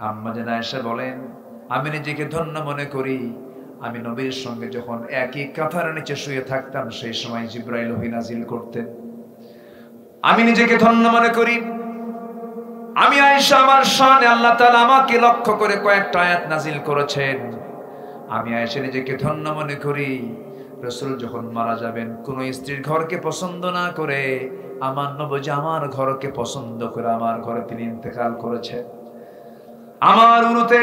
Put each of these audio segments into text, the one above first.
আম্মা জান আয়েশা বলেন, আমি নিজেকে ধন্য মনে করি, আমি নবীর সঙ্গে যখন একই কাঁথার নিচে শুয়ে থাকতাম সেই সময় জিবরাইল ওহী নাজিল করতেন। আমি নিজেকে ধন্য মনে করি, আমি আয়েশা আমার শানে আল্লাহ তাআলা আমাকে লক্ষ্য করে কয়েকটা আয়াত নাজিল করেছেন। আমি আয়েশা নিজেকে ধন্য মনে করি, রাসূল যখন মারা যাবেন কোন স্ত্রীর ঘরকে পছন্দ না করে আমার নবী আমার ঘরকে পছন্দ করে আমার ঘরে তিনি ইন্তেকাল করেছেন। আমার উরুতে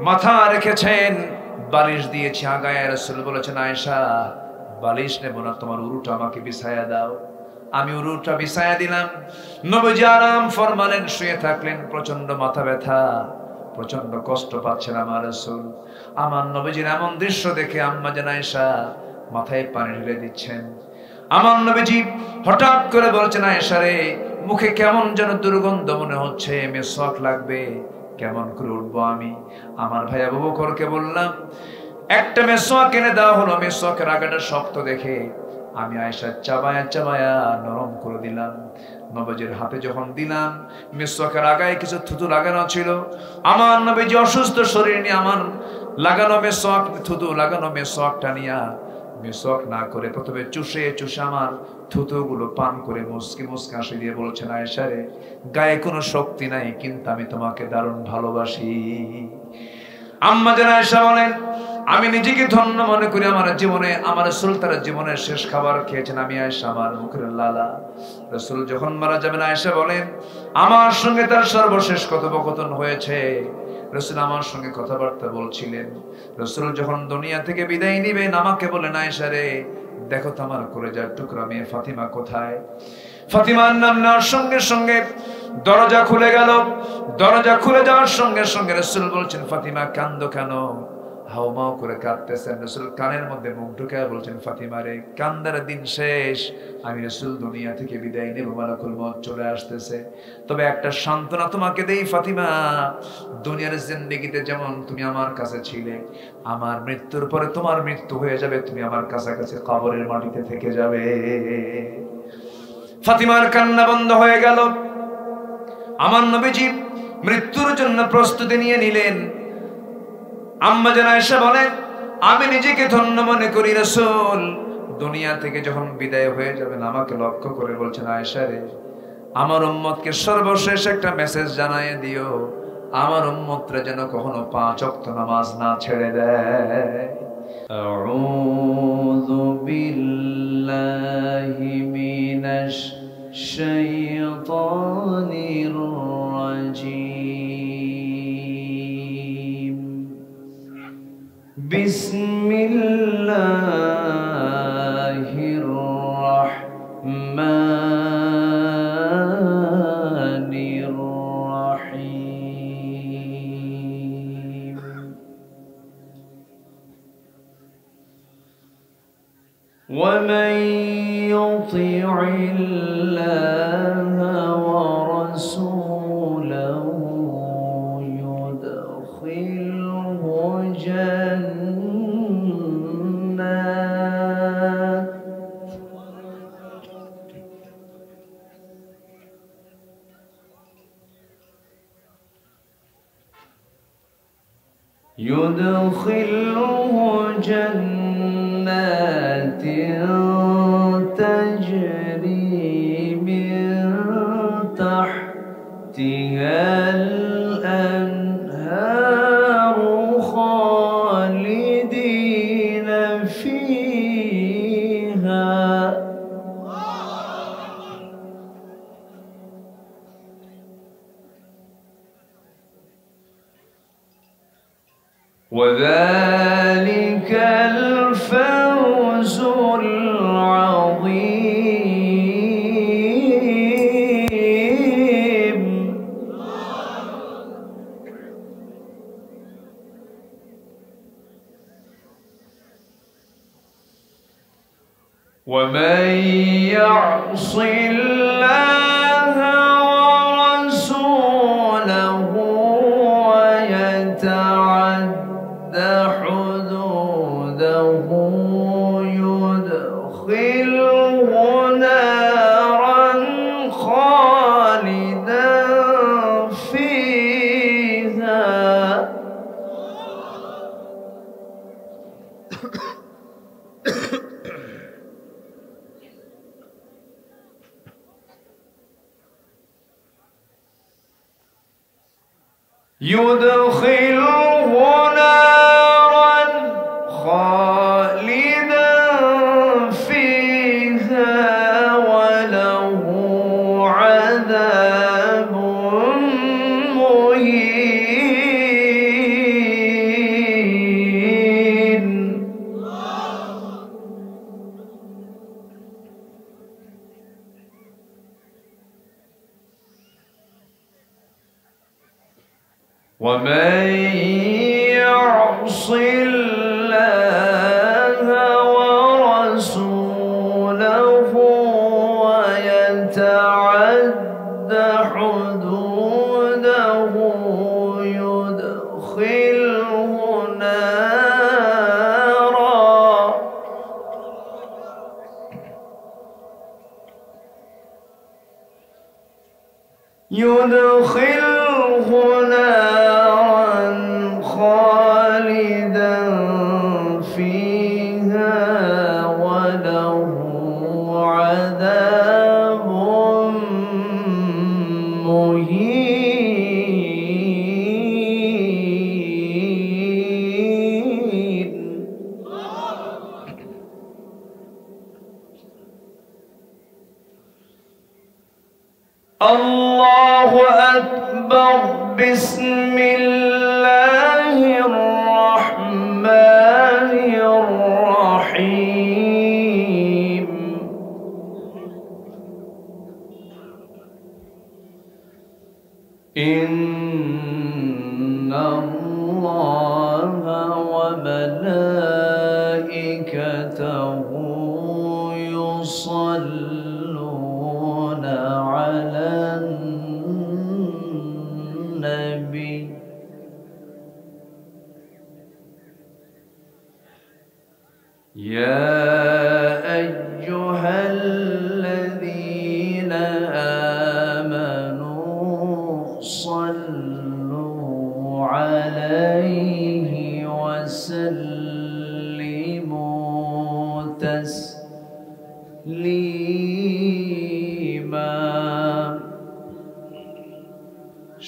মাথা রেখেছেন, বালিশ দিয়েছি আগায়। রাসূল বলেছেন, আয়েশা বালিশ নেব না, তোমার উরুটা আমাকে বিছায়া দাও। আমি উরুটা বিছায়া দিলাম। নবীজি আরাম ফরমালেন, শুয়ে থাকলেন। প্রচন্ড মাথা ব্যথা, প্রচন্ড কষ্ট পাচ্ছেন আমার রাসূল। আমার নবীজির এমন দৃশ্য দেখে আম্মা জান আয়েশা মাথায় পানি ঢেলে দিচ্ছেন। আমার নবীজি হঠাৎ করে বলছেন, আয়েশা রে, মুখে কেমন যেন দুর্গন্ধ মনে হচ্ছে, মেসওয়াক লাগবে, কেমন করে উঠবো আমি? আমার ভাই আবু বকরকে বললাম, একটা মেসওয়াক এনে দেওয়া হলো। মেসওয়াকের আগাটা শক্ত দেখে আমি আয়েশা চাবায়া চাবায়া নরম করে দিলাম। নবীজির হাতে যখন দিলাম, মেসওয়াকের আগায় কিছু থুতু লাগানো ছিল। আমার নবীজি অসুস্থ শরীর নিয়ে আমার লাগানো মেসওয়াক, থুতু লাগানো মেসওয়াকটা নিয়ে মেসওয়াক না করে প্রথমে চুষে চুষে আমার থুতুগুলো পান করে মুসকি মুসকি হাসি দিয়ে বলছেন, আয়েশা রে, গায়ে কোনো শক্তি নাই কিন্তু আমি তোমাকে দারুণ ভালোবাসি। আম্মা জান আয়েশা বলেন, আমি নিজেকে ধন্য মনে করি, আমার জীবনে আমার রাসূল তার জীবনের শেষ খাবার খেয়েছেন আমি আয়েশা, আমার মুখের লালা। রাসূল যখন মারা যাবেন আয়েশা বলেন, আমার সঙ্গে তার সর্বশেষ কথোপকথন হয়েছে। রাসূল আমার সঙ্গে কথাবার্তা বলছিলেন। রাসূল যখন দুনিয়া থেকে বিদায় নেবেন আমাকে বলেন, আয়েশা রে, দেখো তো আমার কলেজার টুকরা মেয়ে ফাতিমা কোথায়? ফাতিমার নাম নেওয়ার সঙ্গে সঙ্গে দরজা খুলে গেল। দরজা খুলে যাওয়ার সঙ্গে সঙ্গে রাসূল বলছেন, ফাতিমা কান্দো কেন? হাউমাউ করে কাঁদতেছেন। রাসূল কানের মধ্যে মুখ ঢুকায় বলছেন, ফাতিমা রে, কান্দার দিন শেষ, আমি রাসূল দুনিয়া থেকে বিদায় নেব, মালাকুল মউত চলে আসতেছে। তবে একটা সান্ত্বনা তোমাকে দেই ফাতিমা, দুনিয়ার জিন্দেগিতে যেমন তুমি আমার কাছে ছিলে, আমার মৃত্যুর পরে তোমার মৃত্যু হয়ে যাবে, তুমি আমার কাছাকাছি কবরের মাটিতে থেকে যাবে। ফাতিমার কান্না বন্ধ হয়ে গেল। আমার নবীজি মৃত্যুর জন্য প্রস্তুতি নিয়ে নিলেন। আম্মা জান আয়েশা বলেন, আমি নিজেকে ধন্য মনে করি, রাসূল দুনিয়া থেকে যখন বিদায় হয়ে যাবেন আমাকে লক্ষ্য করে বলছেন, আয়েশা রে, আমার উম্মতকে সর্বশেষ একটা মেসেজ জানায় দিও, আমার উম্মতরা যেন কখনো 5 ওয়াক্ত নামাজ না ছেড়ে দেয়। আউযু বিল্লাহি মিনাশ শাইতানির রাজীম। বিসমিল্লাহির রাহমানির রাহিম। ومن يطع الله ورسوله يدخله جنات تجري من تحتها الأنهار خالدين فيها وذلك الفوز العظيم. ومن يعص الله ورسوله ويتعد حدوده يدخله نارا خالدا فيها يدخله نارا خالدا فيها وله عذاب مهين. ومن يعص الله ورسوله ويتعد حدوده يدخله نارا خالدا فيها وله عذاب مهين. الله أكبر. بسم الله الرحمن الرحيم. إن الله وملائكته يصلون على النبي يا أيها الذين آمنوا صلوا عليه وسلموا تسليما.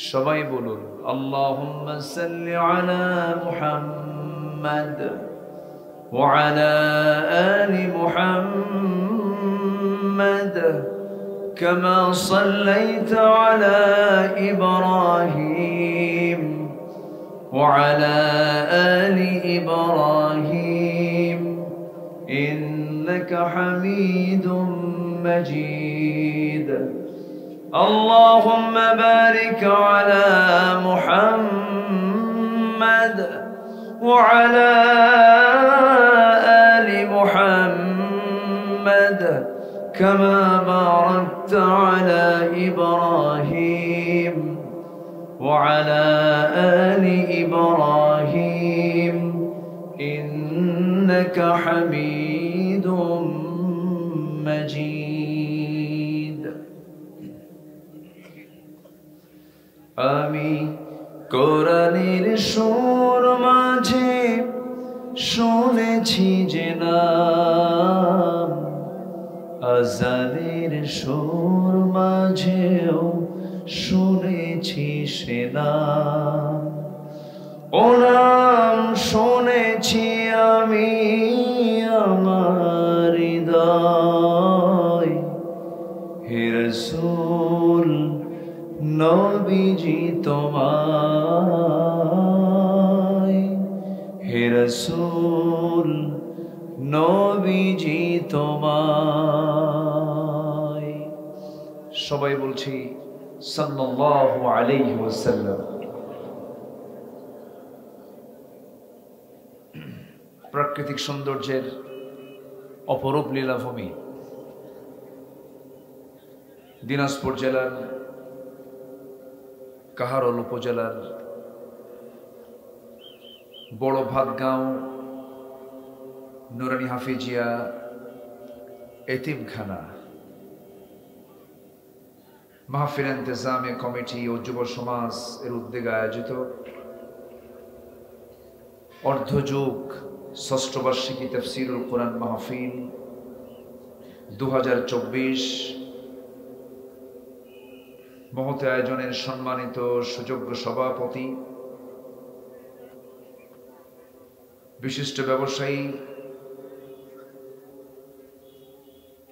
সবাই বলুন আল্লাহুম্মা সাল্লি আলা মুহাম্মাদ ওয়া আলা আলি মুহাম্মাদ কামা সাল্লাইতা আলা ইব্রাহিম ওয়া আলা আলি ইব্রাহিম ইন্নাকা হামিদুম মাজিদ. اللهم بارك على محمد وعلى آل محمد كما باركت على إبراهيم وعلى آل إبراهيم إنك حميد مجيد. আমি কোরআনের সুর মাঝে শুনেছি যে নাম, আজানের সুর মাঝেও শুনেছি সে নাম। ও নাম শুনেছি আমি আমার হৃদয়। হে রাসূল নবীজি তোমায়, হে রাসূল নবীজি তোমায়। সবাই বলছি সাল্লাল্লাহু আলাইহি ওয়াসাল্লাম। প্রাকৃতিক সৌন্দর্যের অপরূপ লীলাভূমি দিনাজপুর জেলার কাহারোল উপজেলার বড় ভাতগাঁও নুরানি হাফিজিয়া এতিমখানা মাহফিল ইন্তেজামে কমিটি ও যুব সমাজ এর উদ্যোগে আয়োজিত অর্ধযুগ ষষ্ঠ বার্ষিকী তাফসীরুল কোরআন মাহফিল 2024 মহৎ আয়োজনের সম্মানিত সুযোগ্য সভাপতি, বিশিষ্ট ব্যবসায়ী,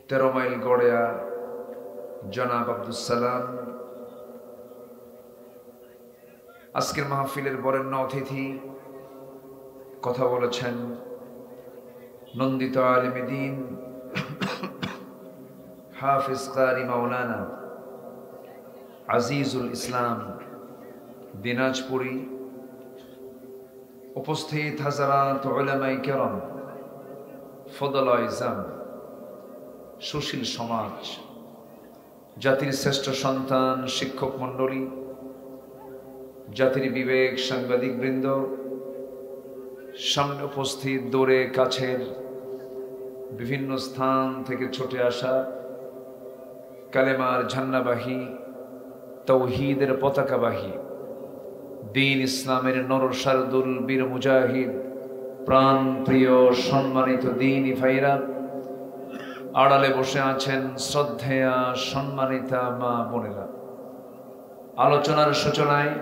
13 মাইল গড়িয়া জনাব আব্দুল সালাম, আজকের মাহফিলের বরেণ্য অতিথি, কথা বলেছেন নন্দিত আলেমে দ্বীন হাফিজ কারি মাওলানা আজিজুল ইসলাম দিনাজপুরি, উপস্থিত হাজারাত উলামায়ে কেরাম, ফদলায়ে ইজাম, সুশীল সমাজ, জাতির শ্রেষ্ঠ সন্তান, শিক্ষক মণ্ডলী, জাতির বিবেক, সাংবাদিক বৃন্দ, সামনে উপস্থিত দূরে কাছের বিভিন্ন স্থান থেকে ছুটে আসা কালেমার ঝান্নাবাহী, তৌহিদের পতাকাবাহী, দ্বীন ইসলামের নরসারদুল বীর মুজাহিদ, প্রাণ প্রিয় সম্মানিত দ্বীনী ভাইরা, আড়ালে বসে আছেন শ্রদ্ধেয়া সম্মানিতা মা বোনেরা, আলোচনার সূচনায়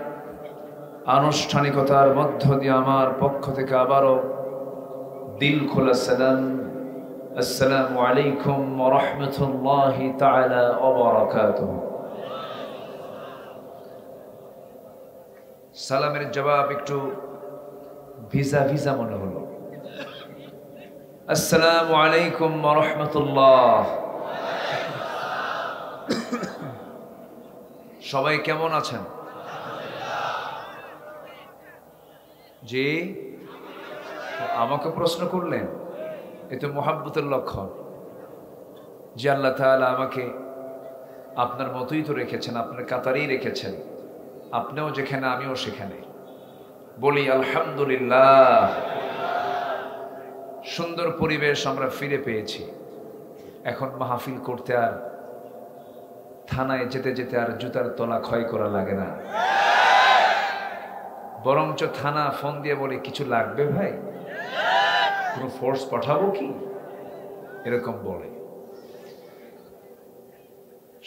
আনুষ্ঠানিকতার মধ্য দিয়ে আমার পক্ষ থেকে আবারও দিল খোলা সালাম, আসসালামু আলাইকুম ওয়া রাহমাতুল্লাহি তাআলা ওয়া বারাকাতুহু। সালামের জবাব একটু ভিজা ভিজা মনে হলো। আসসালামু আলাইকুম ওয়া রাহমাতুল্লাহ। সবাই কেমন আছেন? জি, আমাকে প্রশ্ন করলেন, এ তো মুহাব্বতের লক্ষণ যে আল্লাহ তাআলা আমাকে আপনার মতোই তো রেখেছেন, আপনার কাতারেই রেখেছেন, আপনিও যেখানে আমিও সেখানে। বলি আলহামদুলিল্লাহ। সুন্দর পরিবেশ আমরা ফিরে পেয়েছি। এখন মাহফিল করতে আর থানায় যেতে যেতে আর জুতার তলা ক্ষয় করা লাগে না, বরঞ্চ থানা ফোন দিয়ে বলে কিছু লাগবে ভাই, কোনো ফোর্স পাঠাবো কি, এরকম বলে।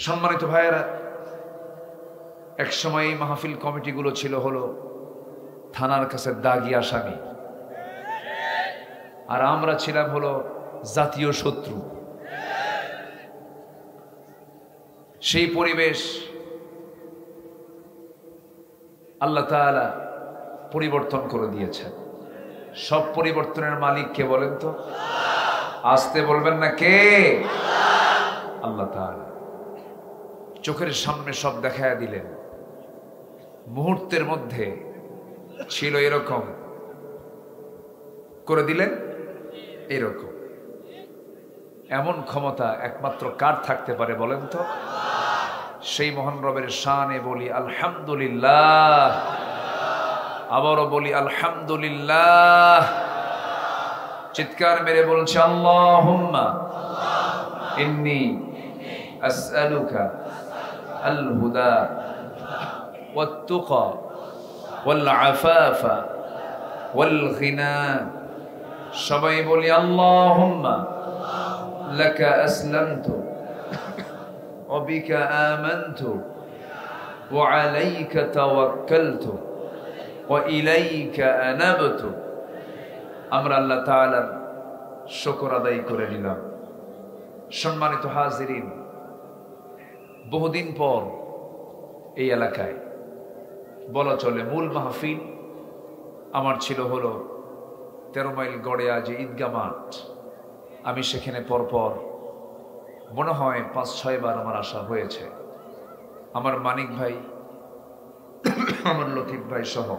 সম্মানিত ভাইয়েরা, এক সময় এই মাহফিল কমিটিগুলো ছিল হলো থানার কাছে দাগি আসামি, আর আমরা ছিলাম হলো জাতীয় শত্রু। সেই পরিবেশ আল্লাহ তাআলা পরিবর্তন করে দিয়েছেন। সব পরিবর্তনের মালিক কে বলেন তো? আসতে বলবেন না, কে? আল্লাহ তাআলা। চোখের সামনে সব দেখায়া দিলেন। মুহূর্তের মধ্যে ছিল এরকম, করে দিলেন এরকম। এমন ক্ষমতা একমাত্র কার থাকতে পারে বলেন তো? সেই মহান রবের শানে বলি আলহামদুলিল্লাহ। আবারও বলি আলহামদুলিল্লাহ। চিৎকার মেরে বলছে আল্লাহুম্মা ইন্নী আসআলুকা আল হুদা ওয়াত তুকা ওয়াল আফাফা ওয়াল গিনা। সবাই বলি আল্লাহুম্মা লাকা আসলামতু ওয়া বিকা আমানতু ওয়া আলাইকা তাওয়াক্কালতু ওয়া ইলাইকা আনাবতু। আমরা আল্লাহ তাআলার শুকর আদায় করে নিলাম। সম্মানিত হাজিরিন, বহুদিন পর এই এলাকায় বলা চলে মূল মাহফিল আমার ছিল হলো 13 মাইল গড়িয়া যে ঈদগাহ মাঠ, আমি সেখানে পরপর মনে হয় 5-6 বার আমার আসা হয়েছে। আমার মানিক ভাই, আমার লতিফ ভাই সহ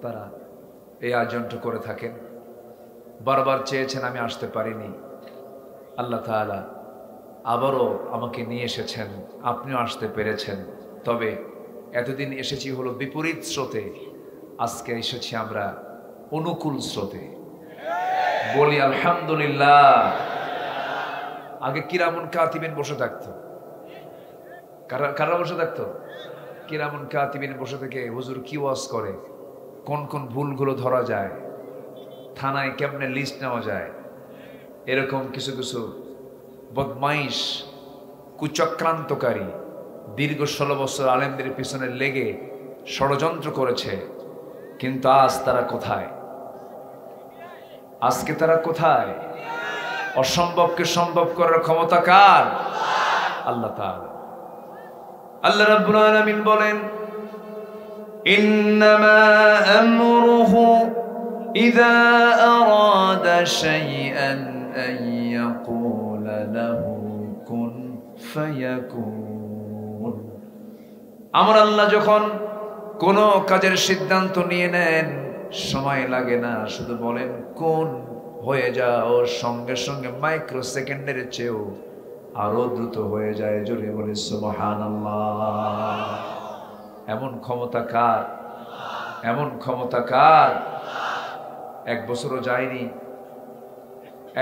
তারা এই আয়োজনটা করে থাকেন। বারবার চেয়েছেন, আমি আসতে পারিনি। আল্লাহ তাআলা আবারও আমাকে নিয়ে এসেছেন, আপনিও আসতে পেরেছেন। তবে এতদিন এসেছি হলো বিপরীত স্রোতে, আজকে এসেছি আমরা অনুকূল স্রোতে। বলি আলহামদুলিল্লাহ। আগে কিরামুন কাতিবিন বসে থাকতো। কারা বসে থাকতো? কিরামুন কাতিবিন বসে থেকে হুজুর কি ওয়াজ করে, কোন কোন ভুলগুলো ধরা যায়, থানায় কেমনে লিস্ট নেওয়া যায়, এরকম কিছু কিছু বদমাইশ কুচক্রান্তকারী দীর্ঘ 16 বছর আলেমদের পিছনে লেগে ষড়যন্ত্র করেছে, কিন্তু আজ তারা কোথায়? আজকে তারা কোথায়? অসম্ভবকে সম্ভব করার ক্ষমতা কার? আল্লাহ তাআলা। আল্লাহ রাব্বুল আলামিন বলেন, ইন্নামা আমরুহু ইযা আরাদা শাইআন আন ইয়াকুলা লাহু কুন ফায়াকুন। আমার আল্লাহ যখন কোন কাজের সিদ্ধান্ত নিয়ে নেন, সময় লাগে না, শুধু বলেন কোন, হয়ে যাও, সঙ্গে সঙ্গে মাইক্রো সেকেন্ডের চেয়েও আরো দ্রুত হয়ে যায়। জোরে বলে সুবহানাল্লাহ। এমন ক্ষমতা কার? এমন ক্ষমতা কার? 1 বছরও যায়নি,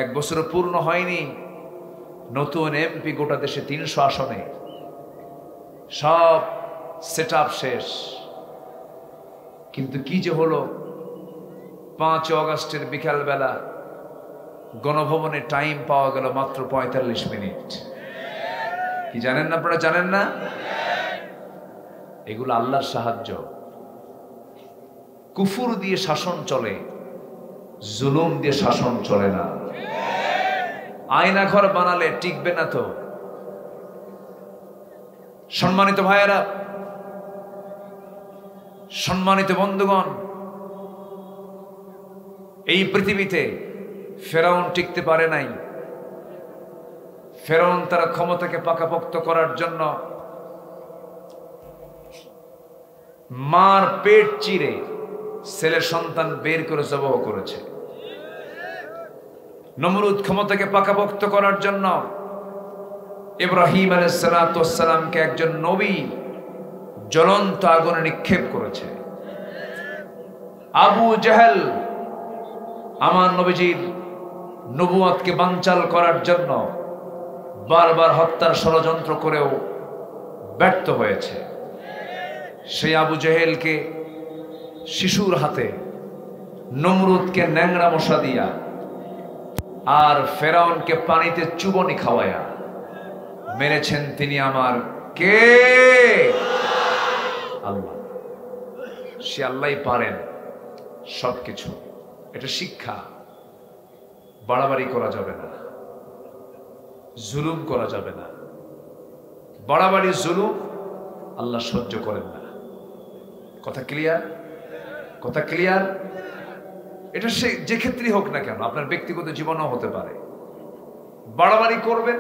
1 বছরও পূর্ণ হয়নি, নতুন এমপি গোটা দেশে 300 আসনে, সব সেট আপ শেষ। কিন্তু কি যে হলো, 5 অগাস্টের বিকালবেলা গণভবনে টাইম পাওয়া গেল মাত্র 45 মিনিট। কি জানেন না আপনারা? জানেন না? এগুলো আল্লাহর সাহায্য। কুফর দিয়ে শাসন চলে, জুলুম দিয়ে শাসন চলে না। আয়না ঘর বানালে টিকবে না তো। সম্মানিত ভাইয়েরা, সম্মানিত বন্ধুগণ, এই পৃথিবীতে ফেরাউন টিকতে পারে নাই। ফেরাউন তার ক্ষমতাকে পাকাপোক্ত করার জন্য মার পেট চিরে ছেলে সন্তান বের করে জবাহ করেছে। নমরুদ ক্ষমতাকে পাকাপোক্ত করার জন্য ইব্রাহিম আলাইহিস সালামকে একজন নবী জ্বলন্ত আগুনে নিক্ষেপ করেছে। আবু জাহেল আমার নবীজির নবুয়তকে বানচাল করার জন্য বারবার হত্যার ষড়যন্ত্র করেও ব্যর্থ হয়েছে। সেই আবু জাহেলকে শিশুর হাতে, নমরুদকে ন্যাংরা মশা দিয়া, আর ফেরাউনকে পানিতে চুবনি খাওয়ায়া মেরেছেন তিনি আমার কে? আল্লাহ। সে আল্লাহই পারেন সবকিছু। এটা শিক্ষা। বাড়াবাড়ি করা যাবে না, জুলুম করা যাবে না। বাড়াবাড়ি জুলুম আল্লাহ সহ্য করেন না। কথা ক্লিয়ার? কথা ক্লিয়ার? এটা সে যে ক্ষেত্রেই হোক না কেন, আপনার ব্যক্তিগত জীবনও হতে পারে। বাড়াবাড়ি করবেন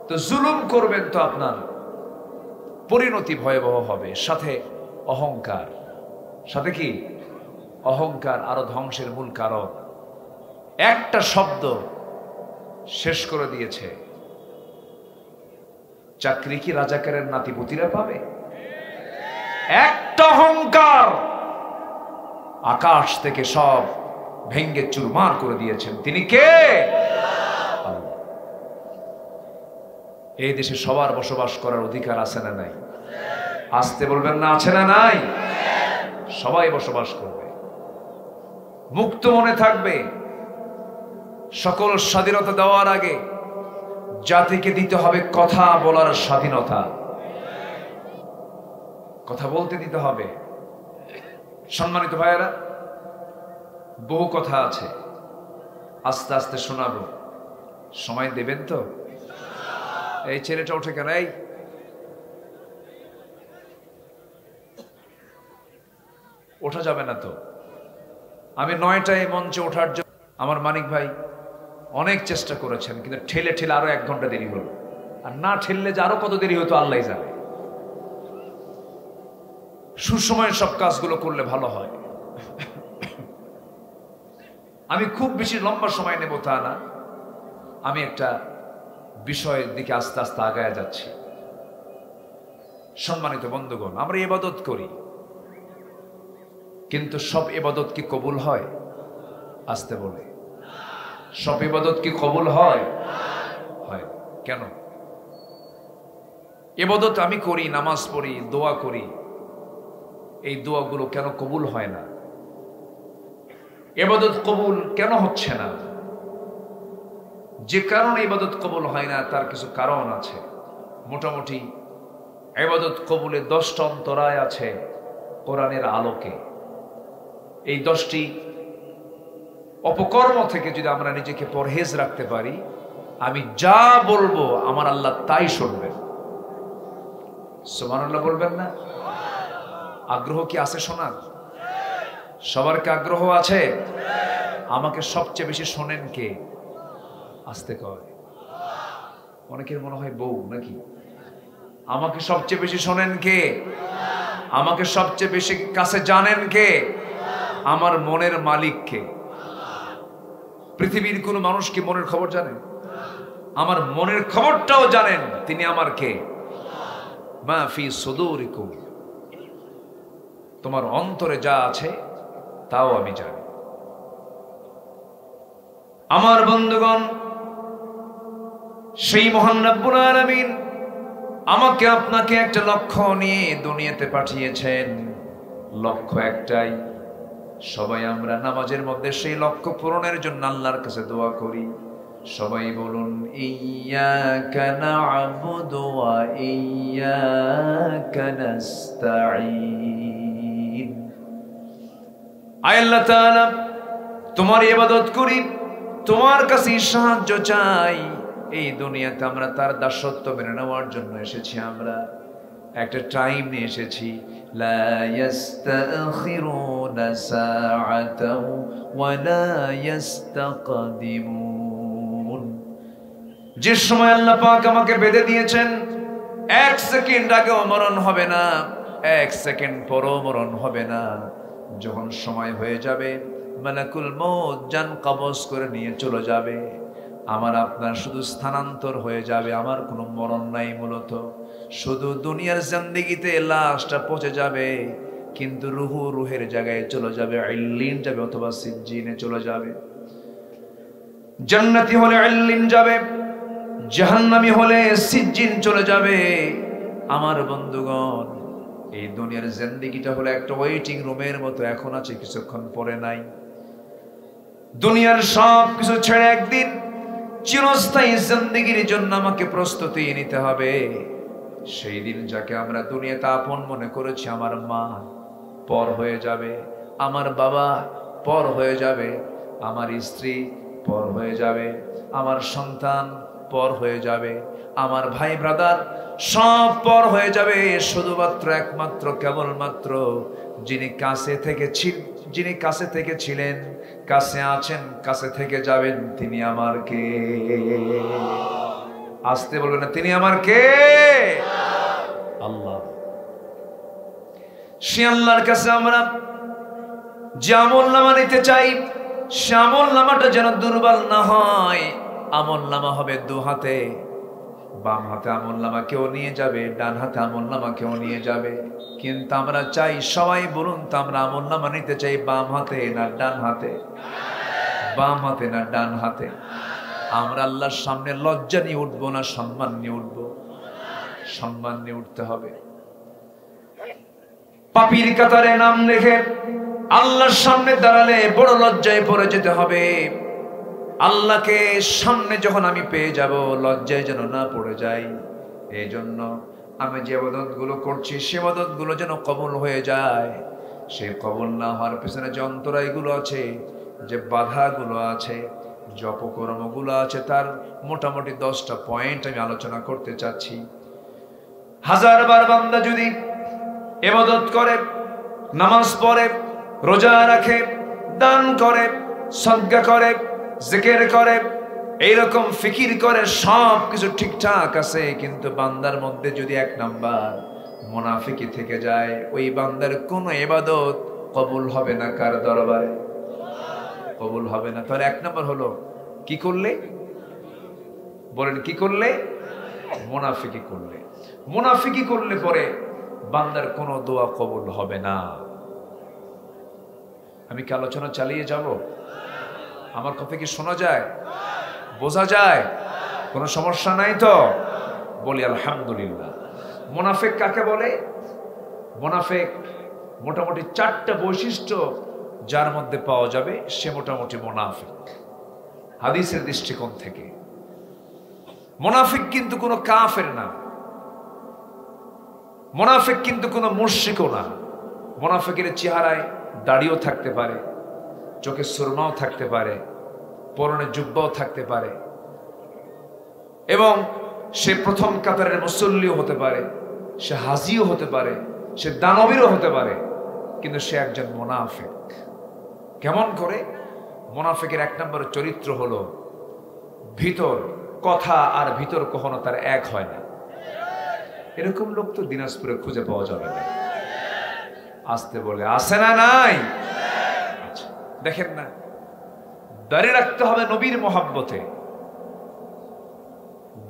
তো, জুলুম করবেন তো, আপনার পরিণতি ভয়াবহ হবে। সাথে অহংকার। সাথে কি? অহংকার আরো ধ্বংসের মূল কারণ। একটা শব্দ শেষ করে দিয়েছে। চাকরি কি রাজাকারের নাতিপুতিরা পাবে? একটা অহংকার আকাশ থেকে সব ভেঙ্গে চুরমার করে দিয়েছেন। তিনি কে? আল্লাহ। এই দেশে সবার বসবাস করার অধিকার আছে না নাই? আসতে বলবেন না, আছে না নাই? সবাই বসবাস করবে, মুক্ত মনে থাকবে। সকল স্বাধীনতা দেওয়ার আগে জাতিকে দিতে হবে কথা বলার স্বাধীনতা। কথা বলতে দিতে হবে। সম্মানিত ভাইয়েরা, বহু কথা আছে, আস্তে আস্তে শোনাবো। সময় দেবেন তো? এই ছেলেটা উঠে কেন? এই ওঠা যাবে না তো। আমি 9টায় মঞ্চে ওঠার জন্য আমার মানিক ভাই অনেক চেষ্টা করেছেন, কিন্তু ঠেলে ঠেলে আরো 1 ঘন্টা দেরি হলো। আর না ঠেললে যে আরো কত দেরি হতো আল্লাহই জানে। সুসময়ে সব কাজগুলো করলে ভালো হয়। আমি খুব বেশি লম্বা সময় নেব তা না, আমি একটা বিষয়ের দিকে আস্তে আস্তে আগায় যাচ্ছি। সম্মানিত বন্ধুগণ, আমরা ইবাদত করি, কিন্তু সব ইবাদত কি কবুল হয়? আসতে বলে, সব ইবাদত কি কবুল হয়? হয়। কেন? ইবাদত আমি করি, নামাজ পড়ি, দোয়া করি, এই দোয়াগুলো কেন কবুল হয় না? ইবাদত কবুল কেন হচ্ছে না? যে কারণে ইবাদত কবুল হয় না তার কিছু কারণ আছে। মোটামুটি ইবাদত কবুলে 10টা অন্তরায় আছে কোরআনের আলোকে। এই 10টি অপকর্ম থেকে যদি আমরা নিজেকে পরহেজ রাখতে পারি, আমি যা বলবো আমার আল্লাহ তাই শুনবেন। সুবহানাল্লাহ বলবেন না? আগ্রহ কি আছে শোনার? সবার কি আগ্রহ আছে? আমাকে সবচেয়ে বেশি শোনেন কে? আস্তে কয়, অনেকের মনে হয় বউ নাকি। আমাকে সবচেয়ে বেশি শোনেন কে? আমাকে সবচেয়ে বেশি কাছে জানেন কে? আমার মনের মালিক কে? পৃথিবীর কোন মানুষ কি মনের খবর জানে? আমার মনের খবরটাও জানেন তিনি আমার কে? মা ফি সুদুরিকুম, তোমার অন্তরে যা আছে তাও আমি জানি। আমার বন্ধুগণ, সেই মহান রব্বুল আলামিন আমাকে আপনাকে একটা লক্ষ্য নিয়ে দুনিয়াতে পাঠিয়েছেন। লক্ষ্য একটাই, সবাই আমরা নামাজের মধ্যে সেই লক্ষ্য পূরণের জন্য আল্লাহর কাছে দোয়া করি। সবাই বলুন, ইয়্যাকা না'বুদু ওয়া ইয়্যাকা নাস্তাঈন। আয় আল্লাহ তাআলা, তোমার ইবাদত করি, তোমার কাছে সাহায্য চাই। এই দুনিয়াতে আমরা তার দাসত্ব মেনে নেওয়ার জন্য এসেছি। আমরা একটা টাইম নিয়ে এসেছি। লা ইস্তাখিরুনা সাআতাও ওয়া লা ইস্তাকদিমুন। যে সময় আল্লাহ পাক আমাকে বেঁধে দিয়েছেন, 1 সেকেন্ড আগেও মরণ হবে না, 1 সেকেন্ড পরও মরণ হবে না। যখন সময় হয়ে যাবে, মালাকুল মউত জান কবজ করে নিয়ে চলে যাবে। আমার আপনার শুধু স্থানান্তর হয়ে যাবে, আমার কোনো মরণ নাই। মূলত শুধু দুনিয়ার জিন্দেগিতে লাশটা পচে যাবে, কিন্তু রুহু রুহের জায়গায় চলে যাবে, ইল্লিন যাবে অথবা সিজ্জিনে চলে যাবে। জান্নাতি হলে ইল্লিন যাবে, জাহান্নামী হলে সিজ্জিন চলে যাবে। আমার বন্ধুগণ, এই দুনিয়ার জিন্দেগিটা হলো একটা ওয়েটিং রুমের মতো, এখন আছে, কিছুক্ষণ পরে নাই। দুনিয়ার সব কিছু ছেড়ে একদিন চিরস্থায়ী জিন্দেগির জন্য আমাকে প্রস্তুতি নিতে হবে। সেই দিন যাকে আমরা দুনিয়াতে আপন মনে করেছি, আমার মা পর হয়ে যাবে, আমার বাবা পর হয়ে যাবে, আমার স্ত্রী পর হয়ে যাবে, আমার সন্তান পর হয়ে যাবে, আমার ভাই ব্রাদার সব পর হয়ে যাবে। শুধুমাত্র একমাত্র কেবলমাত্র যিনি কাছে থেকে ছিলেন, কাছে আছেন, কাছে থেকে যাবেন, তিনি আমার কে? আসতে বলবেন না, তিনি আমার কে? আল্লাহ। সে আল্লাহর কাছে আমরা যে আমলনামা নিতে চাই, সে আমলনামাটা যেন দুর্বল না হয়। আমলনামা হবে 2 হাতে, বাম হাতে আমলনামা কেউ নিয়ে যাবে, ডান হাতে আমলনামা কেউ নিয়ে যাবে। কিন্তু আমরা চাই, সবাই বলুন তো, আমরা আমলনামা নিতে চাই বাম হাতে না ডান হাতে? বাম হাতে না ডান হাতে? আমরা আল্লাহর সামনে লজ্জা নিয়ে উঠবো না সম্মান নিয়ে উঠবো? সম্মান নিয়ে উঠতে হবে। পাপীর কাতারে নাম রেখে আল্লাহর সামনে দাঁড়ালে বড় লজ্জায় পড়ে যেতে হবে। আল্লাহকে সামনে যখন আমি পেয়ে যাব, লজ্জায় যেন না পড়ে যাই। এই জন্য আমি যে ইবাদতগুলো করছি, সে ইবাদতগুলো যেন কবুল হয়ে যায়। সে কবুল না হওয়ার পেছনে যে অন্তরায়গুলো আছে, যে বাধাগুলো আছে, যে অপকর্মগুলো আছে, তার মোটামুটি 10টা পয়েন্ট আমি আলোচনা করতে চাচ্ছি। 1000 বার বান্দা যদি ইবাদত করে, নামাজ পড়ে, রোজা রাখে, দান করে, সাদকা করে, জিকির করে, এইরকম ফিকির করে, সব কিছু ঠিকঠাক আছে, কিন্তু বান্দার মধ্যে যদি 1 নাম্বার মুনাফিকি থেকে যায়, ওই বান্দার কোনো ইবাদত কবুল হবে না। কার দরবারে? কবুল হবে না। তাহলে 1 নাম্বার হলো কি করলে? বলেন কি করলে? মুনাফিকি করলে। মুনাফিকি করলে পরে বান্দার কোনো দোয়া কবুল হবে না। আমি কি আলোচনা চালিয়ে যাব? আমার কথা কি শোনা যায়, বোঝা যায়? কোনো সমস্যা নাই তো? বলি আলহামদুলিল্লাহ। মুনাফিক কাকে বলে? মুনাফিক মোটামুটি 4টা বৈশিষ্ট্য যার মধ্যে পাওয়া যাবে, সে মোটামুটি মুনাফিক হাদিসের দৃষ্টিকোণ থেকে। মুনাফিক কিন্তু কোনো কাফের না। মুনাফিক কিন্তু কোনো মুশরিকও না। মুনাফিকের চেহারায় দাড়িও থাকতে পারে, চোখে সুরমাও থাকতে পারে, পরনে জুব্বাও থাকতে পারে, এবং সে প্রথম কাতারের মুসল্লিও হতে পারে, সে হাজিও হতে পারে, সে দানবীরও হতে পারে, কিন্তু সে একজন মুনাফিক। কেমন করে? মুনাফিকের এক নম্বর চরিত্র হলো ভিতর কথা আর ভিতর কখনো তার এক হয় না। এরকম লোক তো দিনাজপুরে খুঁজে পাওয়া যাবে না। আসতে বলে আসে না? নাই। আচ্ছা, দেখেন না, দাড়ি রাখতে হবে নবীর মহাব্বতে।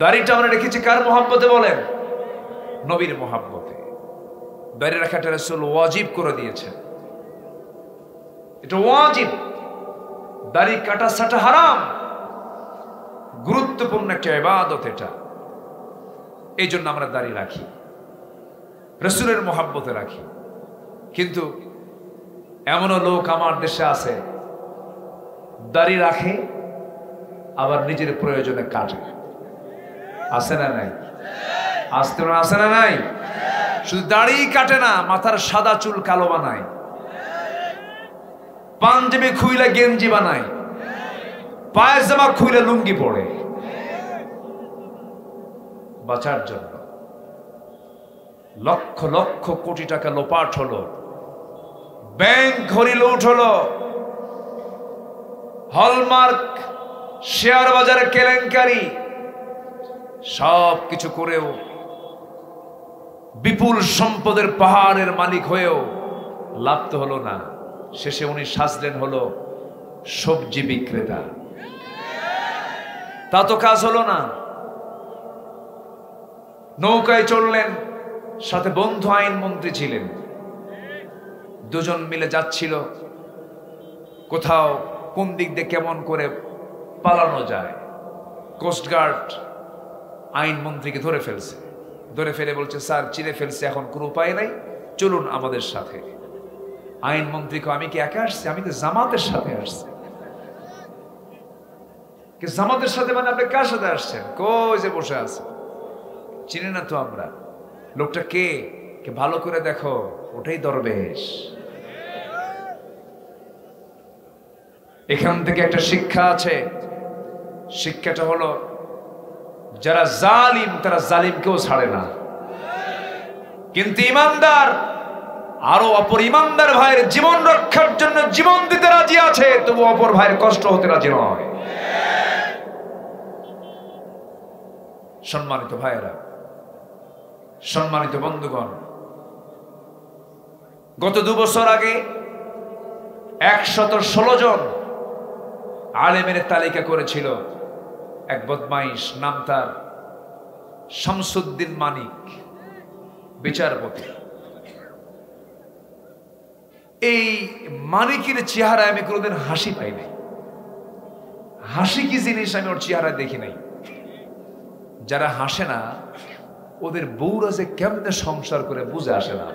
দাড়িটা আমরা রেখেছি কার মহাব্বতে বলেন? নবীর মহাব্বতে। দাড়ি রাখাটা রাসূল ওয়াজিব করে দিয়েছেন, এটা ওয়াজিব। দাড়ি কাটা ছাটা হারাম, গুরুত্বপূর্ণ একটা ইবাদত এটা। এই জন্য আমরা দাড়ি রাখি, রাসূলের মহাব্বতে রাখি। কিন্তু এমনও লোক আমার দেশে আছে, দাড়ি রাখে আবার নিজের প্রয়োজনে কাটে। আছে না নাই? আসতে আছে না নাই? শুধু দাড়ি কাটে না, মাথার সাদা চুল কালো বানায়, পাঞ্জাবি খুইলে গেঞ্জি বানায়, পায়জামা খুইলে লুঙ্গি পড়ে বাঁচার জন্য। লক্ষ লক্ষ কোটি টাকা লোপাট হলো, ব্যাংক ঘড়ি লুট হলো, হলমার্ক শেয়ার বাজারে কেলেঙ্কারি, সব কিছু করেও বিপুল সম্পদের পাহাড়ের মালিক হয়েও লাভ তো হলো না। শেষে উনি সাজলেন হলো সবজি বিক্রেতা। তা তো কাজ হলো না। নৌকায় চললেন, সাথে বন্ধু আইনমন্ত্রী ছিলেন, দুজন মিলে যাচ্ছিল কোথাও, কোন দিক দিয়ে কেমন করে পালানো যায়। কোস্টগার্ড আইনমন্ত্রীকে ধরে ফেলছে, ধরে ফেলে বলছে, স্যার চিনে ফেলছে, এখন কোনো উপায় নাই, চলুন আমাদের সাথে। আইনমন্ত্রীকে, আমি কি একা আসছি? আমি তো জামাতের সাথে আসছি। জামাতের সাথে মানে আপনি কার সাথে আসছেন? কই যে বসে আছে, চিনি না তো আমরা। লোকটা কে ভালো করে দেখো, ওটাই দরবেশ। এখান থেকে একটা শিক্ষা আছে। শিক্ষাটা হলো, যারা জালিম তারা জালিমকেও ছাড়ে না, কিন্তু ইমানদার আরো অপর ইমানদার ভাইয়ের জীবন রক্ষার জন্য জীবন দিতে রাজি আছে, তবু অপর ভাইয়ের কষ্ট হতে রাজি নয়। সম্মানিত ভাইয়েরা, সম্মানিত বন্ধুগণ, গত 2 বছর আগে 116 জন আলেমের তালিকা করেছিল এক বদমাইশ, নাম তার শামসুদ্দিন মানিক, বিচারপতি। এই মানিকের চেহারায় আমি কোনোদিন হাসি পাই নাই। হাসি কি জিনিস আমি ওর চেহারায় দেখি নাই। যারা হাসে না ওদের বউরা যে কেমনে সংসার করে বুঝে আসে না।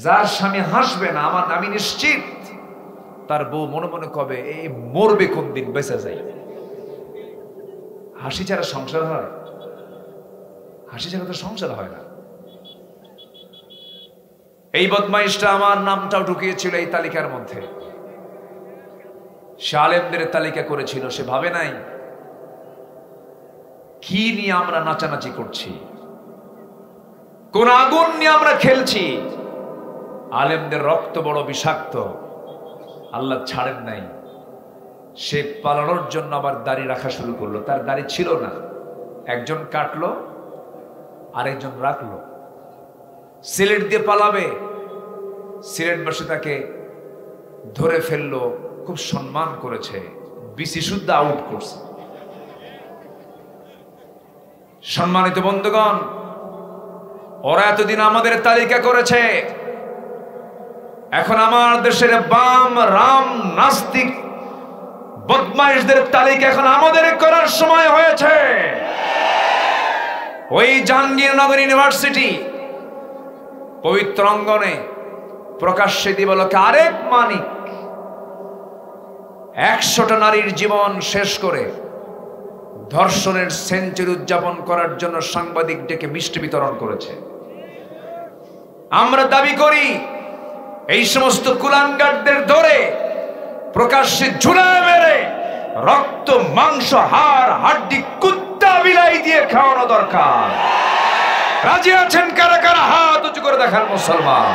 যার স্বামী হাসবে না, আমি নিশ্চিত তার বউ মনে মনে কবে, এই মরবে কোন দিন, বেঁচে যাই। হাসি ছাড়া সংসার হয়? হাসি ছাড়া তো সংসার হয় না। এই বদমাইশটা আমার নামটাও ঢুকিয়েছিল এই তালিকার মধ্যে। সে আলেমদের তালিকা করেছিল। সে ভাবে নাই কি নিয়ে আমরা নাচানাচি করছি, কোন আগুন নিয়ে আমরা খেলছি। আলেমদের রক্ত বড় বিষাক্ত, আল্লাহ ছাড়েন নাই। সে পালানোর জন্য আবার দাড়ি রাখা শুরু করলো। তার দাড়ি ছিল না, একজন কাটলো আরেকজন রাখলো। সিলেট দিয়ে পালাবে, সিলেটবাসী তাকে ধরে ফেললো, খুব সম্মান করেছে, বিসি শুদ্ধ আউট করছে। সম্মানিত বন্ধুগণ, ওরা এতদিন আমাদের তালিকা করেছে, এখন আমার দেশের বাম রাম নাস্তিক বদমাইশদের তালিকা এখন আমাদের করার সময় হয়েছে। ওই জাহাঙ্গীরনগর ইউনিভার্সিটি পবিত্র অঙ্গনে প্রকাশ্যে দিবলোকে আরেক মানিক 100টা নারীর জীবন শেষ করে ধর্ষণের সেঞ্চুরি উদযাপন করার জন্য সাংবাদিক ডেকে মিষ্টি বিতরণ করেছে। আমরা দাবি করি এই সমস্ত কুলাঙ্গারদের ধরে প্রকাশ্যে ঝুলায় মেরে রক্ত মাংস হাড় হাড্ডি কুত্তা বিলাই দিয়ে খাওয়ানো দরকার। রাজি আছেন কারা কারা? হাত উঁচু করে দেখান মুসলমান।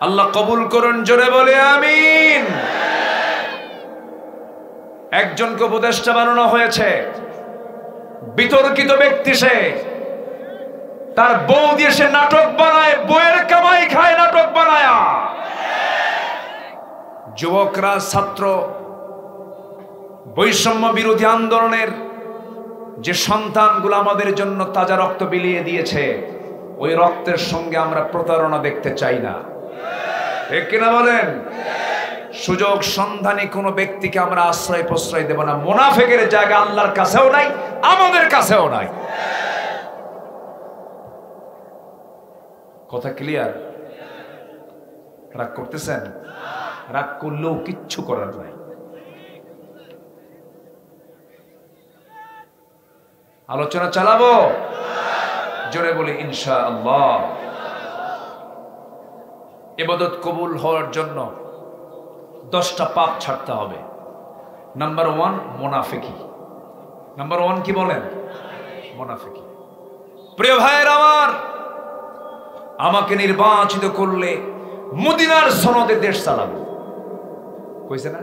আল্লাহ কবুল করুন, জোরে বলে আমিন। একজনকে উপদেষ্টা বানানো হয়েছে, বিতর্কিত ব্যক্তি সে। তার বউ দিয়ে সে নাটক বানায়, বউয়ের কামাই খায় নাটক বানায়া। যুবকরা ছাত্র বৈষম্য বিরোধী আন্দোলনের যে সন্তানগুলো আমাদের জন্য তাজা রক্ত বিলিয়ে দিয়েছে, ওই রক্তের সঙ্গে আমরা প্রতারণা দেখতে চাই না। ঠিক কিনা বলেন? সুযোগ সন্ধানী কোন ব্যক্তিকে আমরা আশ্রয় প্রশ্রয় দেব না। মুনাফিকের জায়গা আল্লাহর কাছেও নাই, আমাদের কাছেও নাই। কথা ক্লিয়ার? রাগ করতেছেন? রাগ করলেও কিচ্ছু করার নাই। আলোচনা চালাবো, জোরে বলি ইনশাআল্লাহ। ইবাদত কবুল হওয়ার জন্য 10টা পাপ ছাড়তে হবে। নাম্বার 1 মুনাফিকি। নাম্বার 1 কি বলেন? মুনাফিকি। প্রিয় ভাইয়ের আমার, আমাকে নির্বাচিত করলে মদিনার সনদে দেশ চালাবো। কইছে না?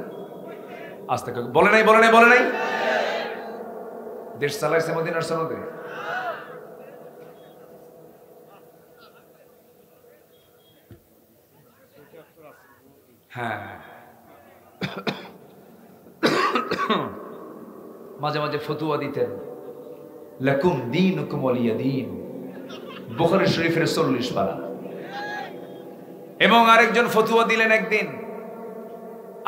আস্তে বলে নাই, বলে নাই, বলে নাই। দেশ চালাইছে মদিনার সনদে। হ্যাঁ, মাঝে মাঝে ফতুয়া দিতেন, লাকুম দীনুকুম ওয়ালিয়া দীন, বুখারী শরীফের 40 পারা। এবং আরেকজন ফতুয়া দিলেন একদিন,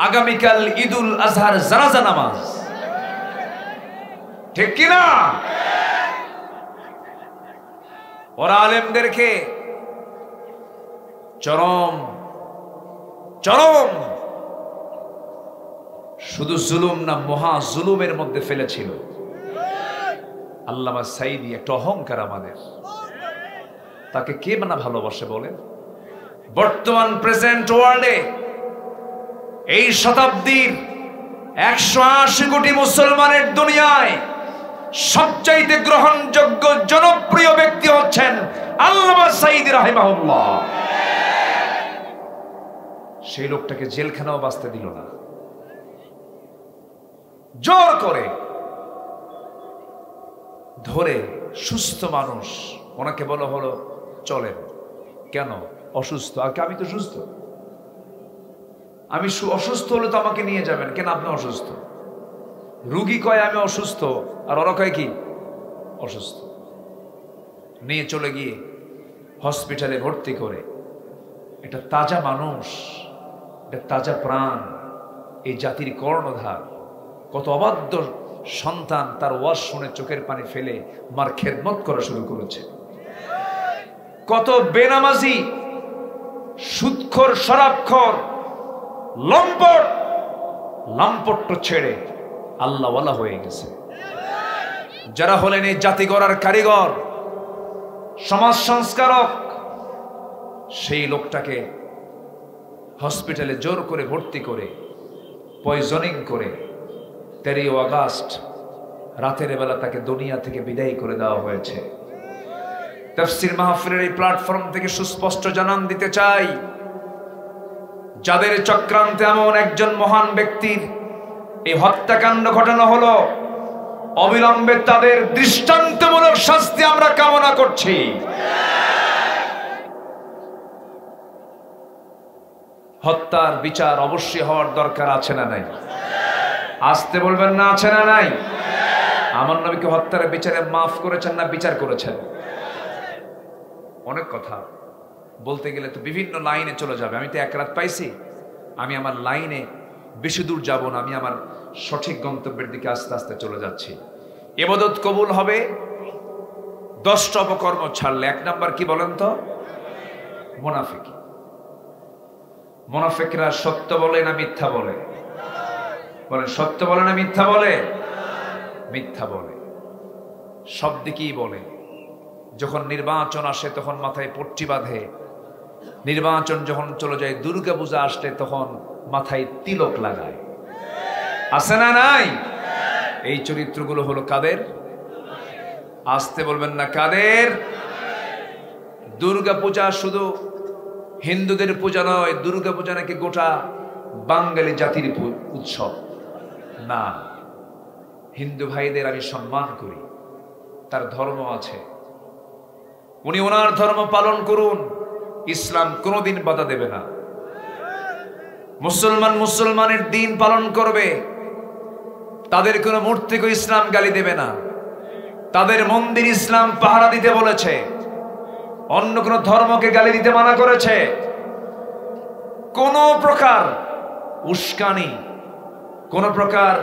আগামীকাল ঈদুল আজহার জানাজা নামাজ। ঠিক কিনা? ওরা আলেমদেরকে চরম চরম শুধু জুলুম না, মহা জুলুমের মধ্যে ফেলেছিল। আল্লামা সাঈদী একটা অহংকার আমাদের, তাকে কে না ভালোবাসে বলেন? বর্তমান প্রেজেন্ট ওয়ার্ল্ডে এই শতাব্দীর 180 কোটি মুসলমানের দুনিয়ায় সবচাইতে গ্রহণযোগ্য জনপ্রিয় ব্যক্তি হচ্ছেন আল্লামা সাঈদী রাহিমাহুল্লাহ। সেই লোকটাকে জেলখানাও বাঁচতে দিল না, জোর করে ধরে। সুস্থ মানুষ, ওনাকে বলা হলো চলেন। কেন? অসুস্থ। আমি তো সুস্থ, আমি অসুস্থ হলে তো আমাকে নিয়ে যাবেন। কেন আপনি অসুস্থ? রুগী কয় আমি অসুস্থ, আর ওরা কয় কি অসুস্থ। নিয়ে চলে গিয়ে হসপিটালে ভর্তি করে। এটা তাজা মানুষ, এটা তাজা প্রাণ, এই জাতির কর্ণধার। কত অবাধ্য সন্তান তার ওয়াজ শুনে চোখের পানি ফেলে মার খেদমত করা শুরু করেছে। কত বেনামাজি, সুদখোর, শরাবখোর, লম্পট ছেড়ে আল্লাহওয়ালা হয়ে গেছে। যারা হলেন এই জাতি গড়ার কারিগর, সমাজ সংস্কারক, সেই লোকটাকে হসপিটালে জোর করে ভর্তি করে পয়জনিং করে 13 আগস্ট রাতের বেলা তাকে দুনিয়া থেকে বিদায় করে দেওয়া হয়েছে। তাফসীর মাহফিলের এই প্ল্যাটফর্ম থেকে সুস্পষ্ট জানান দিতে চাই, যাদের চক্রান্তে এমন একজন মহান ব্যক্তির এই হত্যাকাণ্ড ঘটানো হলো, অবিলম্বে তাদের দৃষ্টান্তমূলক শাস্তি আমরা কামনা করছি। হত্যার বিচার অবশ্যই হওয়ার দরকার আছে না নাই? আসতে বলবেন না, আছে না নাই? আমার নবীকে হত্যার বিচারে মাফ করেছেন না বিচার করেছেন? অনেক কথা বলতে গেলে তো বিভিন্ন লাইনে চলে যাবে। আমি তো এক রাত পাইছি, আমি আমার লাইনে বেশি দূর যাব না, আমি আমার সঠিক গন্তব্যের দিকে আস্তে আস্তে চলে যাচ্ছি। ইবাদত কবুল হবে 10টা অপকর্ম ছাড়লে। 1 নাম্বার কি বলেন তো? মুনাফিকি। মুনাফিকরা সত্য বলে না মিথ্যা বলে? বলেন, সত্য বলে না মিথ্যা বলে? মিথ্যা বলে, সব দিকেই বলে। যখন নির্বাচন আসে তখন মাথায় পট্টি বাঁধে, নির্বাচন যখন চলে যায়, দুর্গা পূজা আসলে তখন মাথায় তিলক লাগায়। আছে না নাই? এই চরিত্রগুলো হলো কাদের? আসতে বলবেন না, কাদের? দুর্গা পূজা শুধু হিন্দুদের পূজা নয়, দুর্গা পূজা নাকি গোটা বাঙালি জাতির উৎসব। না, হিন্দু ভাইদের আমি সম্মান করি, তার ধর্ম আছে, উনি ওনার ধর্ম পালন করুন, ইসলাম কোনোদিন বাধা দেবে না। মুসলমান মুসলমানের দিন পালন করবে, তাদের কোনো মূর্তিকে ইসলাম গালি দেবে না, তাদের মন্দির ইসলাম পাহারা দিতে বলেছে, অন্য কোন ধর্মকে গালি দিতে মানা করেছে। কোন প্রকার উস্কানি, কোন প্রকার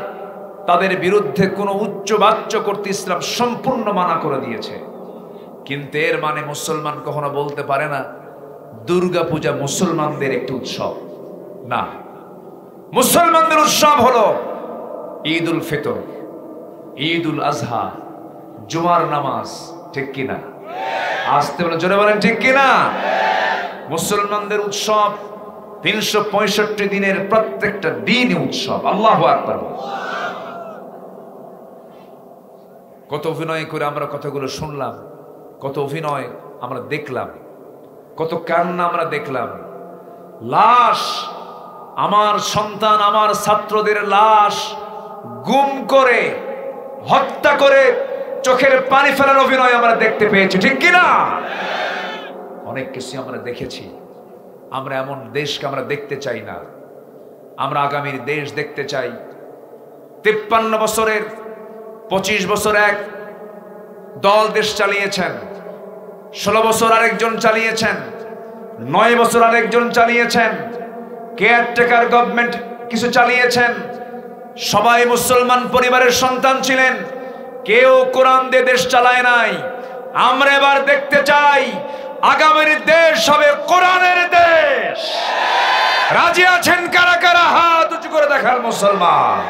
তাদের বিরুদ্ধে কোন উচ্চ বাচ্য করতে ইসলাম সম্পূর্ণ মানা করে দিয়েছে। কিন্তু এর মানে মুসলমান কখনো বলতে পারে না দুর্গা পূজা মুসলমানদের একটি উৎসব। না, মুসলমানদের উৎসব হলো ঈদ উল ফিতর, ঈদ উল আজহা, জুমার নামাজ। ঠিক কিনা? আসতে বলে জোরে বলেন, ঠিক কিনা? মুসলমানদের উৎসব 365 দিনের প্রত্যেকটা দিন উৎসব। আল্লাহু আকবার। কত অভিনয় করে আমরা কথাগুলো শুনলাম, কত অভিনয় আমরা দেখলাম, কত কান্না আমরা দেখলাম। লাশ, আমার সন্তান, আমার ছাত্রদের লাশ গুম করে, হত্যা করে চোখের পানি ফেলার অভিনয় আমরা দেখতে পেয়েছি। ঠিক কিনা? অনেক কিছু আমরা দেখেছি। আমরা এমন দেশকে আমরা দেখতে চাই না, আমরা আগামীর দেশ দেখতে চাই। 53 বছরের 25 বছর এক দল দেশ চালিয়েছেন, 16 বছর আরেকজন চালিয়েছেন, 9 বছর আরেকজন চালিয়েছেন, কেয়ারটেকার গভর্নমেন্ট কিছু চালিয়েছেন। সবাই মুসলমান পরিবারের সন্তান ছিলেন, কেউ কোরআন দিয়ে দেশ চালায় নাই। আমরা এবার দেখতে চাই আগামীর দেশ হবে কোরআনের দেশ। রাজি আছেন কারা কারা? হাত উঁচু করে দেখার মুসলমান।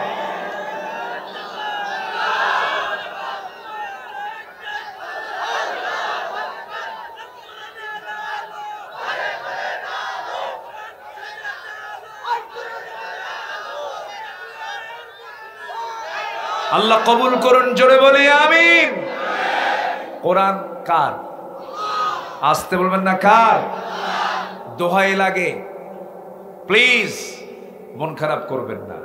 আল্লাহ কবুল করুন, জোরে বলি আমিন। কোরআন কার? আসতে বলবেন না, কার? দোহাই লাগে, প্লিজ মন খারাপ করবেন না।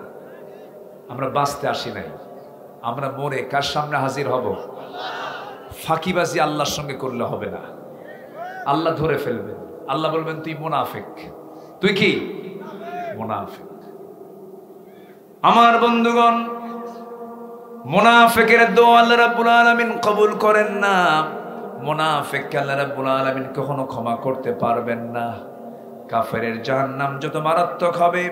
আমরা বাঁচতে আসি নাই, আমরা মরে কার সামনে হাজির হব? ফাঁকিবাজি আল্লাহর সঙ্গে করলে হবে না, আল্লাহ ধরে ফেলবেন। আল্লাহ বলবেন তুই মুনাফিক। তুই কি? মুনাফিক। আমার বন্ধুগণ, মুনাফিকের দোয়া আল্লাহ রাব্বুল আলামিন কবুল করেন না। মুনাফিককে আল্লাহ রাব্বুল আলামিন কখনো ক্ষমা করতে পারবেন না। কাফেরের জাহান্নাম যত মারাত্মক হবে,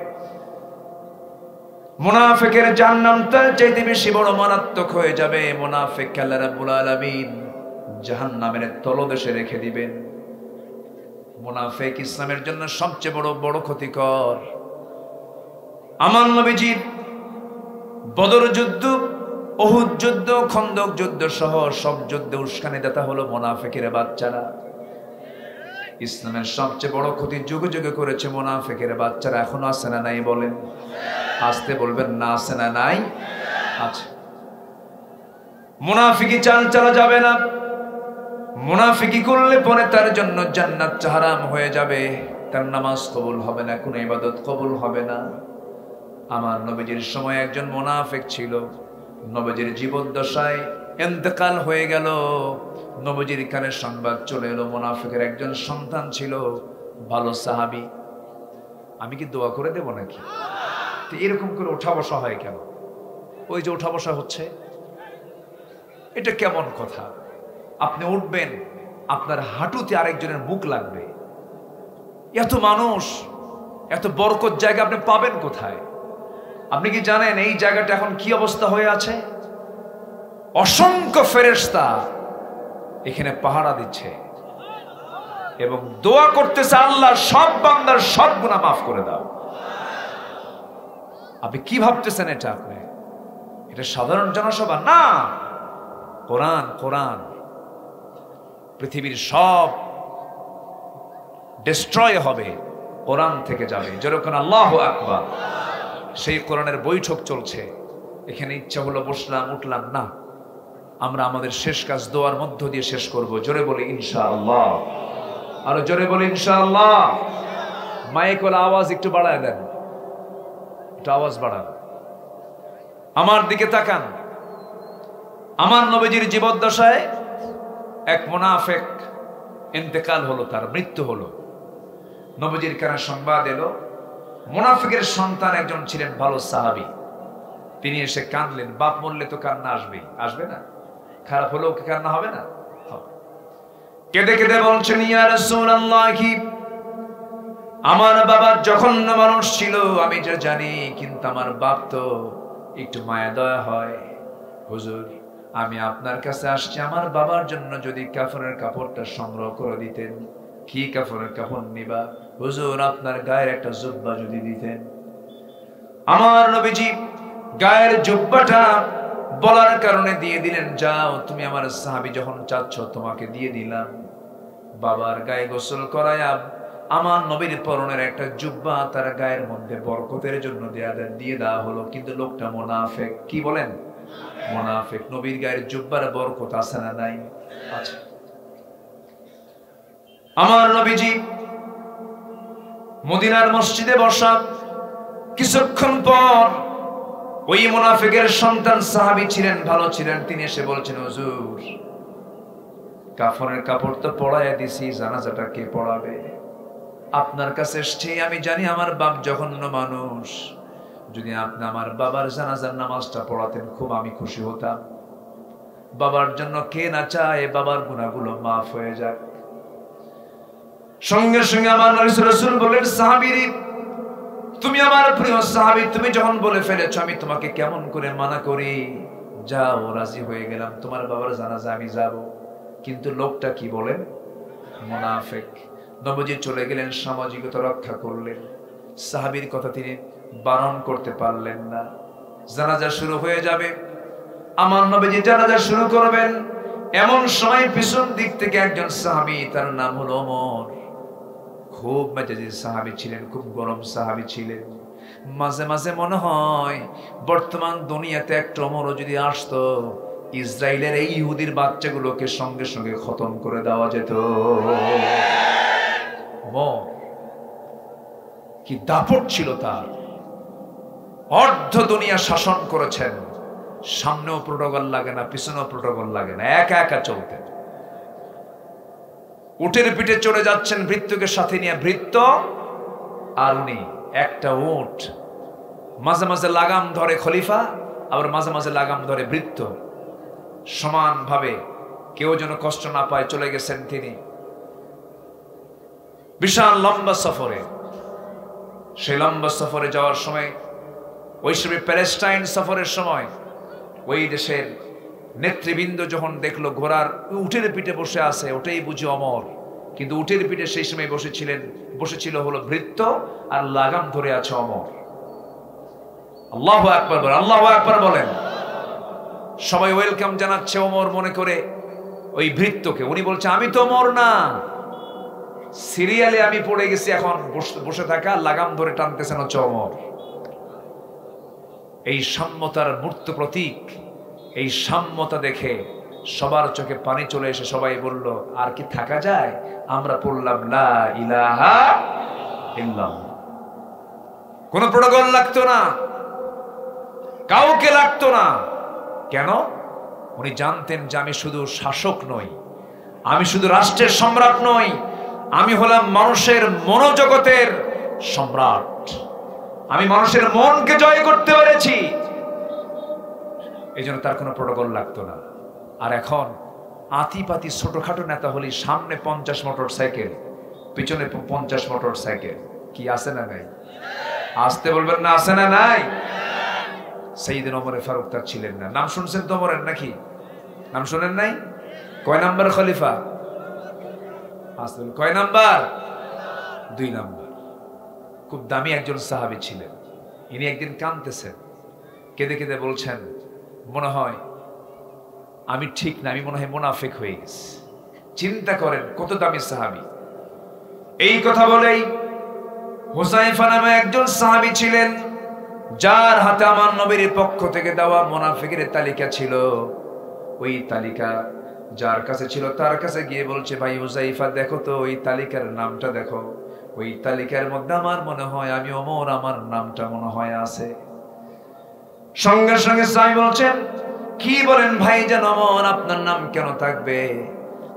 মুনাফিকের জাহান্নামটা চাইতে বেশি বড় মারাত্মক হয়ে যাবে। মুনাফিককে আল্লাহ রাব্বুল আলামিন জাহান্নামের তলদেশে রেখে দিবেন। মুনাফিক ইসলামের জন্য সবচেয়ে বড় ক্ষতিকর। আমার নবীজি বদর যুদ্ধ, উহুদ যুদ্ধ, খন্দক যুদ্ধ সহ সব যুদ্ধে উস্কানি দেতা হলো মুনাফিকের বাচ্চারা। ইসলামের সবচেয়ে বড় ক্ষতি যুগে যুগে করেছে মুনাফিকের বাচ্চারা। এখনো আছে না নাই? বলেন, আসতে বলবেন না, আছে না নাই? আছে। মুনাফিকি চাল চালা যাবে না। মুনাফিকি করলে পরে তার জন্য জান্নাত হারাম হয়ে যাবে, তার নামাজ কবুল হবে না, কোনো ইবাদত কবুল হবে না। আমার নবীজির সময় একজন মুনাফিক ছিল, নবীজির জীবদ্দশায় ইন্তেকাল হয়ে গেল। নবীজির কানে সংবাদ চলে এলো মুনাফিকের একজন সন্তান ছিল, ভালো সাহাবী। আমি কি দোয়া করে দেব নাকি? তো এরকম করে ওঠা বসা হয় কেন? ওই যে ওঠা বসা হচ্ছে, এটা কেমন কথা? আপনি উঠবেন, আপনার হাঁটুতে আরেকজনের মুখ লাগবে। এত মানুষ, এত বরকত জায়গা আপনি পাবেন কোথায়? আপনি কি জানেন এই জায়গাটা এখন কি অবস্থা হয়ে আছে? অসংখ্য ফেরেশতা এখানে পাহারা দিচ্ছে এবং দোয়া করতেছে, আল্লাহ সব বান্দার সব গুনাহ মাফ করে দাও। আপনি কি ভাবতেছেন এটা সাধারণ জনসভা না। কোরআন কোরআন পৃথিবীর সব ডিস্ট্রয় হবে, কোরআন থেকে যাবে। যেরকম আল্লাহু আকবার, সেই কোরআনের বৈঠক চলছে। এখানে ইচ্ছা হলো বসলাম উঠলাম না, আমরা আমাদের শেষ কাজ দোয়ার মধ্য দিয়ে শেষ করব। জোরে বলি ইনশাআল্লাহ, আরো জোরে বলি ইনশাআল্লাহ। মাইক ওলা আওয়াজ একটু বাড়ায় দেন, একটু আওয়াজ বাড়ান। আমার দিকে তাকান। আমার নবীজির জীবদ্দশায় এক মুনাফিক ইন্তেকাল হলো, তার মৃত্যু হলো। নবীজির কানে সংবাদ এলো, মুনাফিকের সন্তান একজন ছিলেন ভালো সাহাবী, তিনি এসে কাঁদলেন। বাপ মরলে তো কান্না আসবেই, আসবে না? খারাপ হলেও কি কান্না হবে না? কেঁদে কেঁদে বলছেন, ইয়া রাসূলুল্লাহ, আমার বাবা জঘন্য মানুষ ছিল আমি যা জানি, কিন্তু আমার বাপ তো একটু মায়া দয়া হয়। হুজুর, আমি আপনার কাছে আসছি, আমার বাবার জন্য যদি কাফনের কাপড়টা সংগ্রহ করে দিতেন। কি কাফনের কাপড় নিবা? হুজুর, আপনার গায়ের একটা জুব্বা যদি দিতেন। আমার নবীজি গায়ের জুব্বাটা বলার কারণে দিয়ে দিলেন, যাও তুমি আমার সাহাবী যখন চাচ্ছ তোমাকে দিয়ে দিলাম। বাবার গায়ে গোসল করায়া আমার নবীর পরনের একটা জুব্বা তার গায়ের মধ্যে বরকতের জন্য দিয়ে দেওয়া হলো। কিন্তু লোকটা মুনাফিক। কি বলেন? মুনাফিক। নবীর গায়ের জুব্বার বরকত আছে না নাই? আছে। আমার নবীজি মদিনার মসজিদে বসা, কিছুক্ষণ পর ওই মুনাফিকের সন্তান সাহাবী ছিলেন, ভালো ছিলেন, তিনি এসে বলছেন, হুজুর, কাফনের কাপড় তো পরাইয়া দিছি, জানাজাটা কে পড়াবে? আপনার কাছে এসেছি, আমি জানি আমার বাপ জঘন্য মানুষ, যদি আপনি আমার বাবার জানাজার নামাজটা পড়াতেন খুব আমি খুশি হতাম। বাবার জন্য কে না চায় বাবার গুনাহগুলো মাফ হয়ে যাক। সঙ্গে সঙ্গে আমার রাসূল বলেন, সাহাবীরে, তুমি আমার প্রিয় সাহাবী, তুমি যখন বলে ফেলেছো আমি তোমাকে কেমন করে মানা করি? যাও, রাজি হয়ে গেলাম, তোমার বাবার জানাজা আমি যাব। কিন্তু লোকটা কি বলেন? মুনাফিক। নবীজি চলে গেলেন, সামাজিকতা রক্ষা করলেন, সাহাবীর কথা তিনি বারণ করতে পারলেন না। জানাজা শুরু হয়ে যাবে, আমার নবীজি জানাজা শুরু করবেন, এমন সময় পিছন দিক থেকে একজন সাহাবী, তার নাম হলো ওমর, খুব মেজাজি সাহাবী ছিলেন, খুব গরম সাহাবী ছিলেন। মাঝে মাঝে মনে হয় বর্তমান দুনিয়াতে একটা ওমরও যদি আসতো, ইসরায়েলের এই ইহুদির বাচ্চাগুলোকে সঙ্গে সঙ্গে খতম করে দেওয়া যেত। কি দাপট ছিল তার! অর্ধ দুনিয়া শাসন করেছেন, সামনেও প্রোটোকল লাগে না, পিছনেও প্রোটোকল লাগে না, একা একা চলতেন। উটের পিঠে চড়ে যাচ্ছেন ভৃত্যকে সাথে নিয়ে, ভৃত্য আর উনি, একটা উট। মাঝে মাঝে লাগাম ধরে খলিফা, আবার মাঝে মাঝে লাগাম ধরে ভৃত্য, সমানভাবে, কেউ যেন কষ্ট না পায়। চলে গেছেন তিনি বিশাল লম্বা সফরে। সেই লম্বা সফরে যাওয়ার সময়, ওই সময় প্যালেস্টাইন সফরের সময়, ওই দেশের নেতৃবৃন্দ যখন দেখলো ঘোড়ার উটের পিঠে বসে আছে, ওটাই বুঝি অমর। কিন্তু উটের পিঠে সেই সময় বসেছিল হলো ভৃত্য, আর লাগাম ধরে আছে অমর। আল্লাহু আকবার বলেন, আল্লাহু আকবার বলেন। সবাই ওয়েলকাম জানাচ্ছে ওমর মনে করে ওই ভৃত্যকে। উনি বলছে, আমি তো ওমর না, সিরিয়ালে আমি পড়ে গেছি, এখন বসে থাকা, লাগাম ধরে টানতেছেন হচ্ছে ওমর। এই সাম্যতার মূর্ত প্রতীক। এই সাম্যতা দেখে সবার চোখে পানি চলে এসে সবাই বলল, আর কি থাকা যায়? আমরা পড়লাম লা ইলাহা ইল্লাল্লাহ। কোন প্রোটোকল লাগতো না, কাউকে লাগতো না। কেন? উনি জানতেন যে আমি শুধু শাসক নই, আমি শুধু রাষ্ট্রের সম্রাট নই, আমি হলাম মানুষের মনোজগতের সম্রাট। আমি মানুষের মনকে জয় করতে পেরেছি, এই জন্য তার কোনো প্রোটোকল লাগতো না। আর এখন আতিপাতি ছোটখাটো নেতা হলে সামনে 50 মোটর সাইকেল, পিছনে 50 মোটর সাইকেল। কি আছে না নাই? আসতে বলবেন না, আছে না নাই? সাইয়েদনা ওমর ফারুক তার ছিলেন না। নাম শুনছেন তো ওমরের নাকি? নাম শুনেন নাই? কয় নাম্বার খলিফা? আসল কয় নাম্বার? 2 নাম্বার। খুব দামি একজন সাহাবী ছিলেন। ইনি একদিন কাঁদতেছেন, কেঁদে কেঁদে বলছেন, মনে হয় আমি ঠিক না, আমি মনে হয় মুনাফিক হয়ে গেছি। চিন্তা করেন কত দামি সাহাবী। এই কথা বলেই হুযায়ফা নামে একজন সাহাবী ছিলেন, যার হাতে আমার নবীর পক্ষ থেকে দেওয়া মুনাফিকের তালিকা ছিল। ওই তালিকা যার কাছে ছিল তার কাছে গিয়ে বলছে, ভাই হুযায়ফা দেখো তো ওই তালিকার নামটা দেখো, ওই তালিকার মধ্যে আমার মনে হয় আমি ওমর, আমার নামটা মনে হয় আছে। সঙ্গে সঙ্গে সাহাবী বলছেন, কি বলেন ভাইজান, ওমর আপনার নাম কেন থাকবে?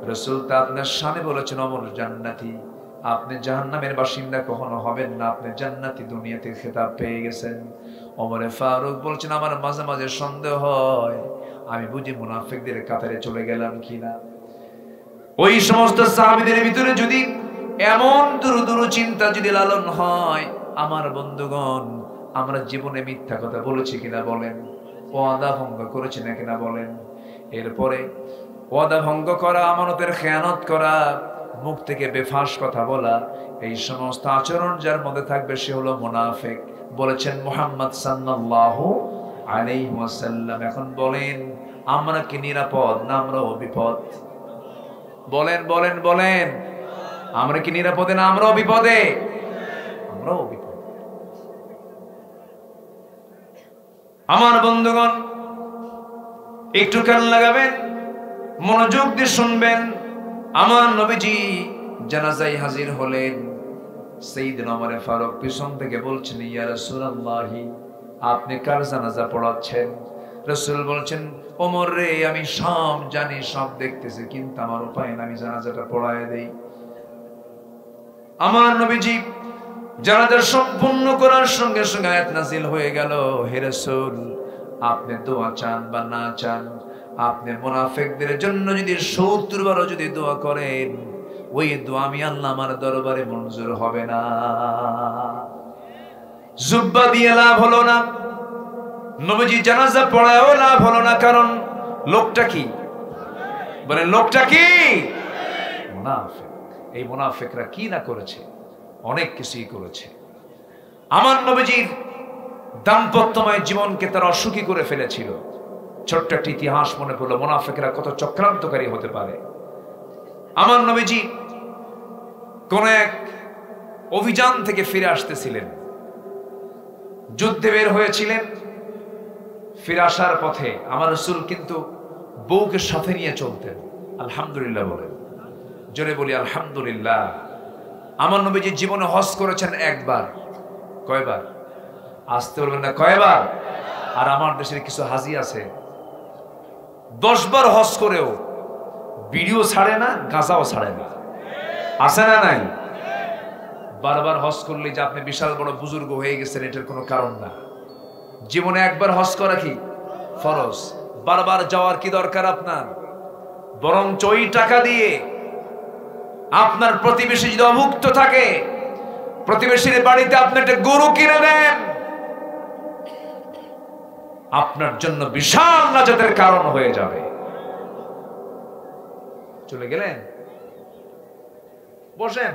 রাসূল তা আপনার শানে বলেছেন ওমর জান্নাতি, আপনি জাহান্নামের বাসিন্দা কখনো হবেন না, আপনি জান্নাতি দুনিয়াতে খেতাব পেয়ে গেছেন। ওমরে ফারুক বলছেন, আমার মাঝে মাঝে সন্দেহ হয় আমি বুঝি মুনাফিকদের কাতারে চলে গেলাম কিনা। ওই সমস্ত সাহাবীদের ভিতরে যদি এমন দুরু চিন্তা যদি লালন হয়, আমার বন্ধুগণ, আমরা জীবনে মিথ্যা কথা বলেছি কিনা বলেন, ওয়াদা ভঙ্গ করেছি না কিনা বলেন। এরপরে ওয়াদা ভঙ্গ করা, আমানতের খেয়ানত করা, মুখ থেকে বেফাস কথা বলা, এই সমস্ত আচরণ যার মধ্যে থাকবে সে হলো মুনাফিক, বলেছেন মুহাম্মদ সাল্লাল্লাহু আলাইহি ওয়াসাল্লাম। এখন বলেন, আমরা কি নিরাপদ না আমরা বিপদ? বলেন বলেন বলেন, আমরা কি নিরাপদে না আমরা বিপদে? আমরা বিপদ। আমার বন্ধুগণ, একটু কান লাগাবেন, মনোযোগ দিয়ে শুনবেন। আমার নবীজি জানাজায় হাজির হলেন। সাইয়েদনা ওমর ফারুক পিছন থেকে বলছেন, ইয়া রাসূলুল্লাহ, আপনি কার জানাজা পড়াচ্ছেন? রাসূল বলছেন, ওমর রে, আমি সব জানি, সব দেখতেছি, কিন্তু আমার উপায় না, আমি জানাজাটা পড়ায় দেই। আমার নবীজি জানাজা সম্পূর্ণ করার সঙ্গে সঙ্গে আয়াত নাযিল হয়ে গেল, হে রাসূল, আপনি দোয়া চান বা না চান, আপনি মুনাফিকদের জন্য যদি 70 বারও যদি দোয়া করেন, ওই দোয়া আমি আল্লাহ আমার দরবারে মঞ্জুর হবে না। জুব্বা দিয়ে লাভ হলো না, নবীজি জানাজা পড়ায়ও লাভ হলো না, কারণ লোকটা কি? বলেন, লোকটা কি? মুনাফিক। এই মুনাফিকরা কি না করেছে? অনেক কিছুই করেছে। আমার নবীজির দাম্পত্যময় জীবনকে তারা অসুখী করে ফেলেছিল। ছোট্ট একটা ইতিহাস মনে পড়লো, মুনাফিকরা কত চক্রান্তকারী হতে পারে। আমার নবীজি কোন এক অভিযান থেকে ফিরে আসতেছিলেন, যুদ্ধে বের হয়েছিলেন। ফিরে আসার পথে আমার রাসূল কিন্তু বউকে সাথে নিয়ে চলতেন। আলহামদুলিল্লাহ বলেন, জোরে বলি আলহামদুলিল্লাহ। আমার নবীজি জীবনে হজ করেছেন একবার। কয়বার? আসতে বলবেন না, কয়বার? আর আমার দেশের কিছু হাজি আছে 10 বার হজ করেও ভিডিও ছাড়ে না, গাঁজাও ছাড়ে না। আছে না নাই? বারবার হজ করলে যে আপনি বিশাল বড় বুজুর্গ হয়ে গেছেন, এটার কোনো কারণ না। জীবনে একবার হজ করা কি ফরজ, বারবার যাওয়ার কি দরকার আপনার? বরং ওই টাকা দিয়ে আপনার প্রতিবেশী যদি অভুক্ত থাকে, প্রতিবেশীর বাড়িতে আপনি একটা গরু কিনে দেন, আপনার জন্য বিশাল নাজাতের কারণ হয়ে যাবে। চলে গেলেন? বসেন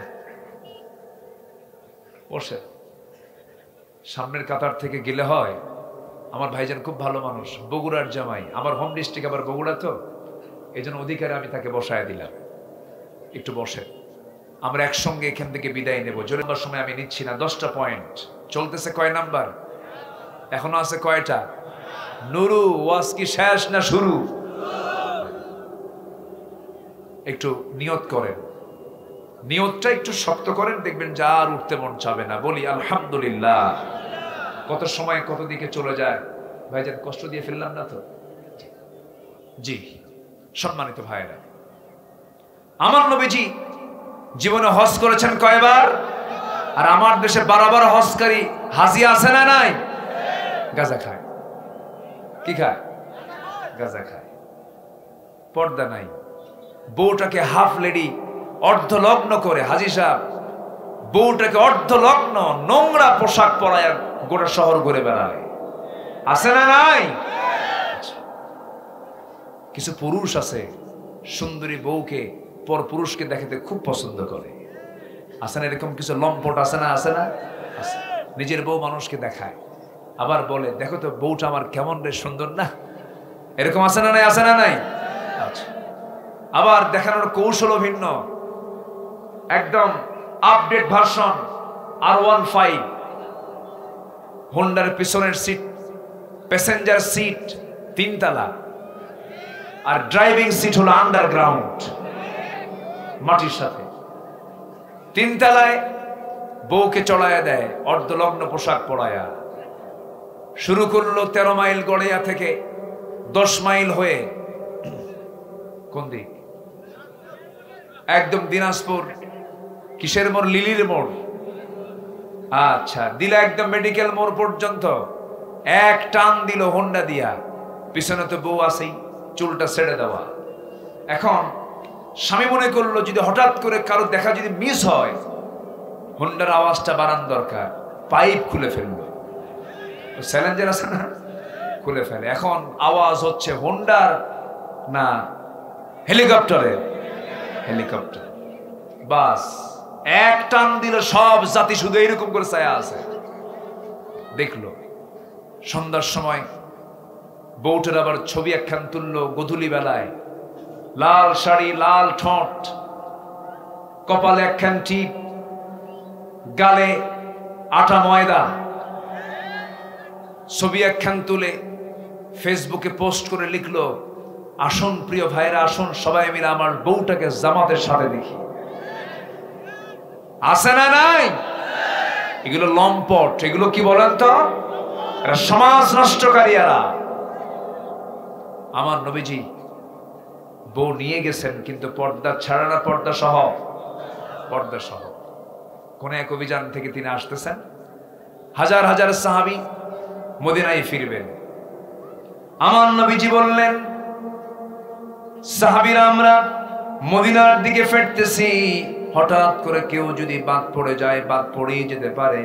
বসেন, সামনের কাতার থেকে গেলে হয়। আমার ভাইজান খুব ভালো মানুষ, বগুড়ার জামাই, আমার হোম ডিস্ট্রিক্ট আবার বগুড়া, তো এই জন্য অধিকারে আমি তাকে বসায় দিলাম। একটু বসেন, আমরা একসঙ্গে এখান থেকে বিদায় নেব। জোরে নাম্বার সময় আমি নিচ্ছি না, 10টা পয়েন্ট চলতেছে। কয় নাম্বার? এখনো আছে কয়টা? নুরু, ওয়াজ কি শেষ না শুরু? একটু নিয়ত করেন, নিয়তটা একটু শক্ত করেন, দেখবেন যা আর উঠতে মন চাবে না। বলি আলহামদুলিল্লাহ। কত সময় কত দিকে চলে যায়। ভাইজান কষ্ট দিয়ে ফেললাম না তো? জি, সম্মানিত ভাইরা, আমার নবীজি জীবনে হজ করেছেন কয়বার? আর আমার দেশে বারবার হজকারী হাজি আছে না নাই? গাঁজা খায়। কি খায়? গাঁজা খায়। পর্দা নাই, বউটাকে হাফ লেডি অর্ধলগ্ন করে, হাজি সাহেব বউটাকে অর্ধলগ্ন নোংরা পোশাক পরায় গোটা শহর ঘুরে বেড়ায়। আছে না নাই? কিছু পুরুষ আছে সুন্দরী বউকে পর পুরুষকে দেখাতে খুব পছন্দ করে। আছে না এরকম কিছু লম্পট? আছে না? আছে না? নিজের বউ মানুষকে দেখায়, আবার বলে দেখো তো বউটা আমার কেমন রে সুন্দর না। এরকম আছে না নাই? আছে না নাই? আচ্ছা, আবার দেখানোর কৌশল ভিন্ন, একদম আপডেট ভার্সন R15 হোন্ডার পিছনের সিট, প্যাসেঞ্জার সিট 3 তলা, আর ড্রাইভিং সিট হলো আন্ডারগ্রাউন্ড মাটির সাথে। 3 তলায় বউকে চড়াইয়া দেয়, অর্ধলগ্ন পোশাক পরায়া। শুরু করলো 13 মাইল গড়িয়া থেকে 10 মাইল হয়ে কোন দিক? একদম দিনাজপুর কিসের মোড়? লিলির মোড়। আচ্ছা, দিল একদম মেডিকেল মোড় পর্যন্ত এক টান দিল হোন্ডা দিয়া। পিছনে তো বউ আছেই, চুলটা ছেড়ে দেওয়া। এখন স্বামী মনে করলো যদি হঠাৎ করে কারো দেখা যদি মিস হয়, হোন্ডার আওয়াজটা বাড়ান দরকার, পাইপ খুলে ফেললো। চ্যালেঞ্জার আছে না, খুলে ফেলে। এখন আওয়াজ হচ্ছে হোন্ডার না হেলিকপ্টারের? হেলিকপ্টার। বাস এক টান দিল, সব জাতি শুধু এইরকম করে ছায়া আছে। দেখলো সন্ধ্যার সময় বউটার আবার ছবি একখান তুললো গোধূলি বেলায়, লাল শাড়ি, লাল ঠোঁট, কপালে একখান টিপ, গালে আটা ময়দা, ছবি একখান তুলে ফেসবুকে পোস্ট করে লিখলো, আসুন প্রিয় ভাইরা, আসুন সবাই মিলে আমার বউটাকে জামাতের সাথে দেখি। আছে না নাই? এগুলো লম্পট, এগুলো কি বলেন তো? সমাজ নষ্টকারীরা। আমার নবীজি বউ নিয়ে গেছেন, কিন্তু পর্দা ছাড়া না, পর্দা সহ? পর্দা সহ। কোন এক অভিযান থেকে তিনি আসতেছেন, হাজার হাজার সাহাবী মদিনায় ফিরবেন। আমার নবীজি বললেন, সাহাবীরা আমরা মদিনার দিকে ফিরতেছি, হঠাৎ করে কেউ যদি বাদ পড়ে যায়, বাদ পড়েই যেতে পারে।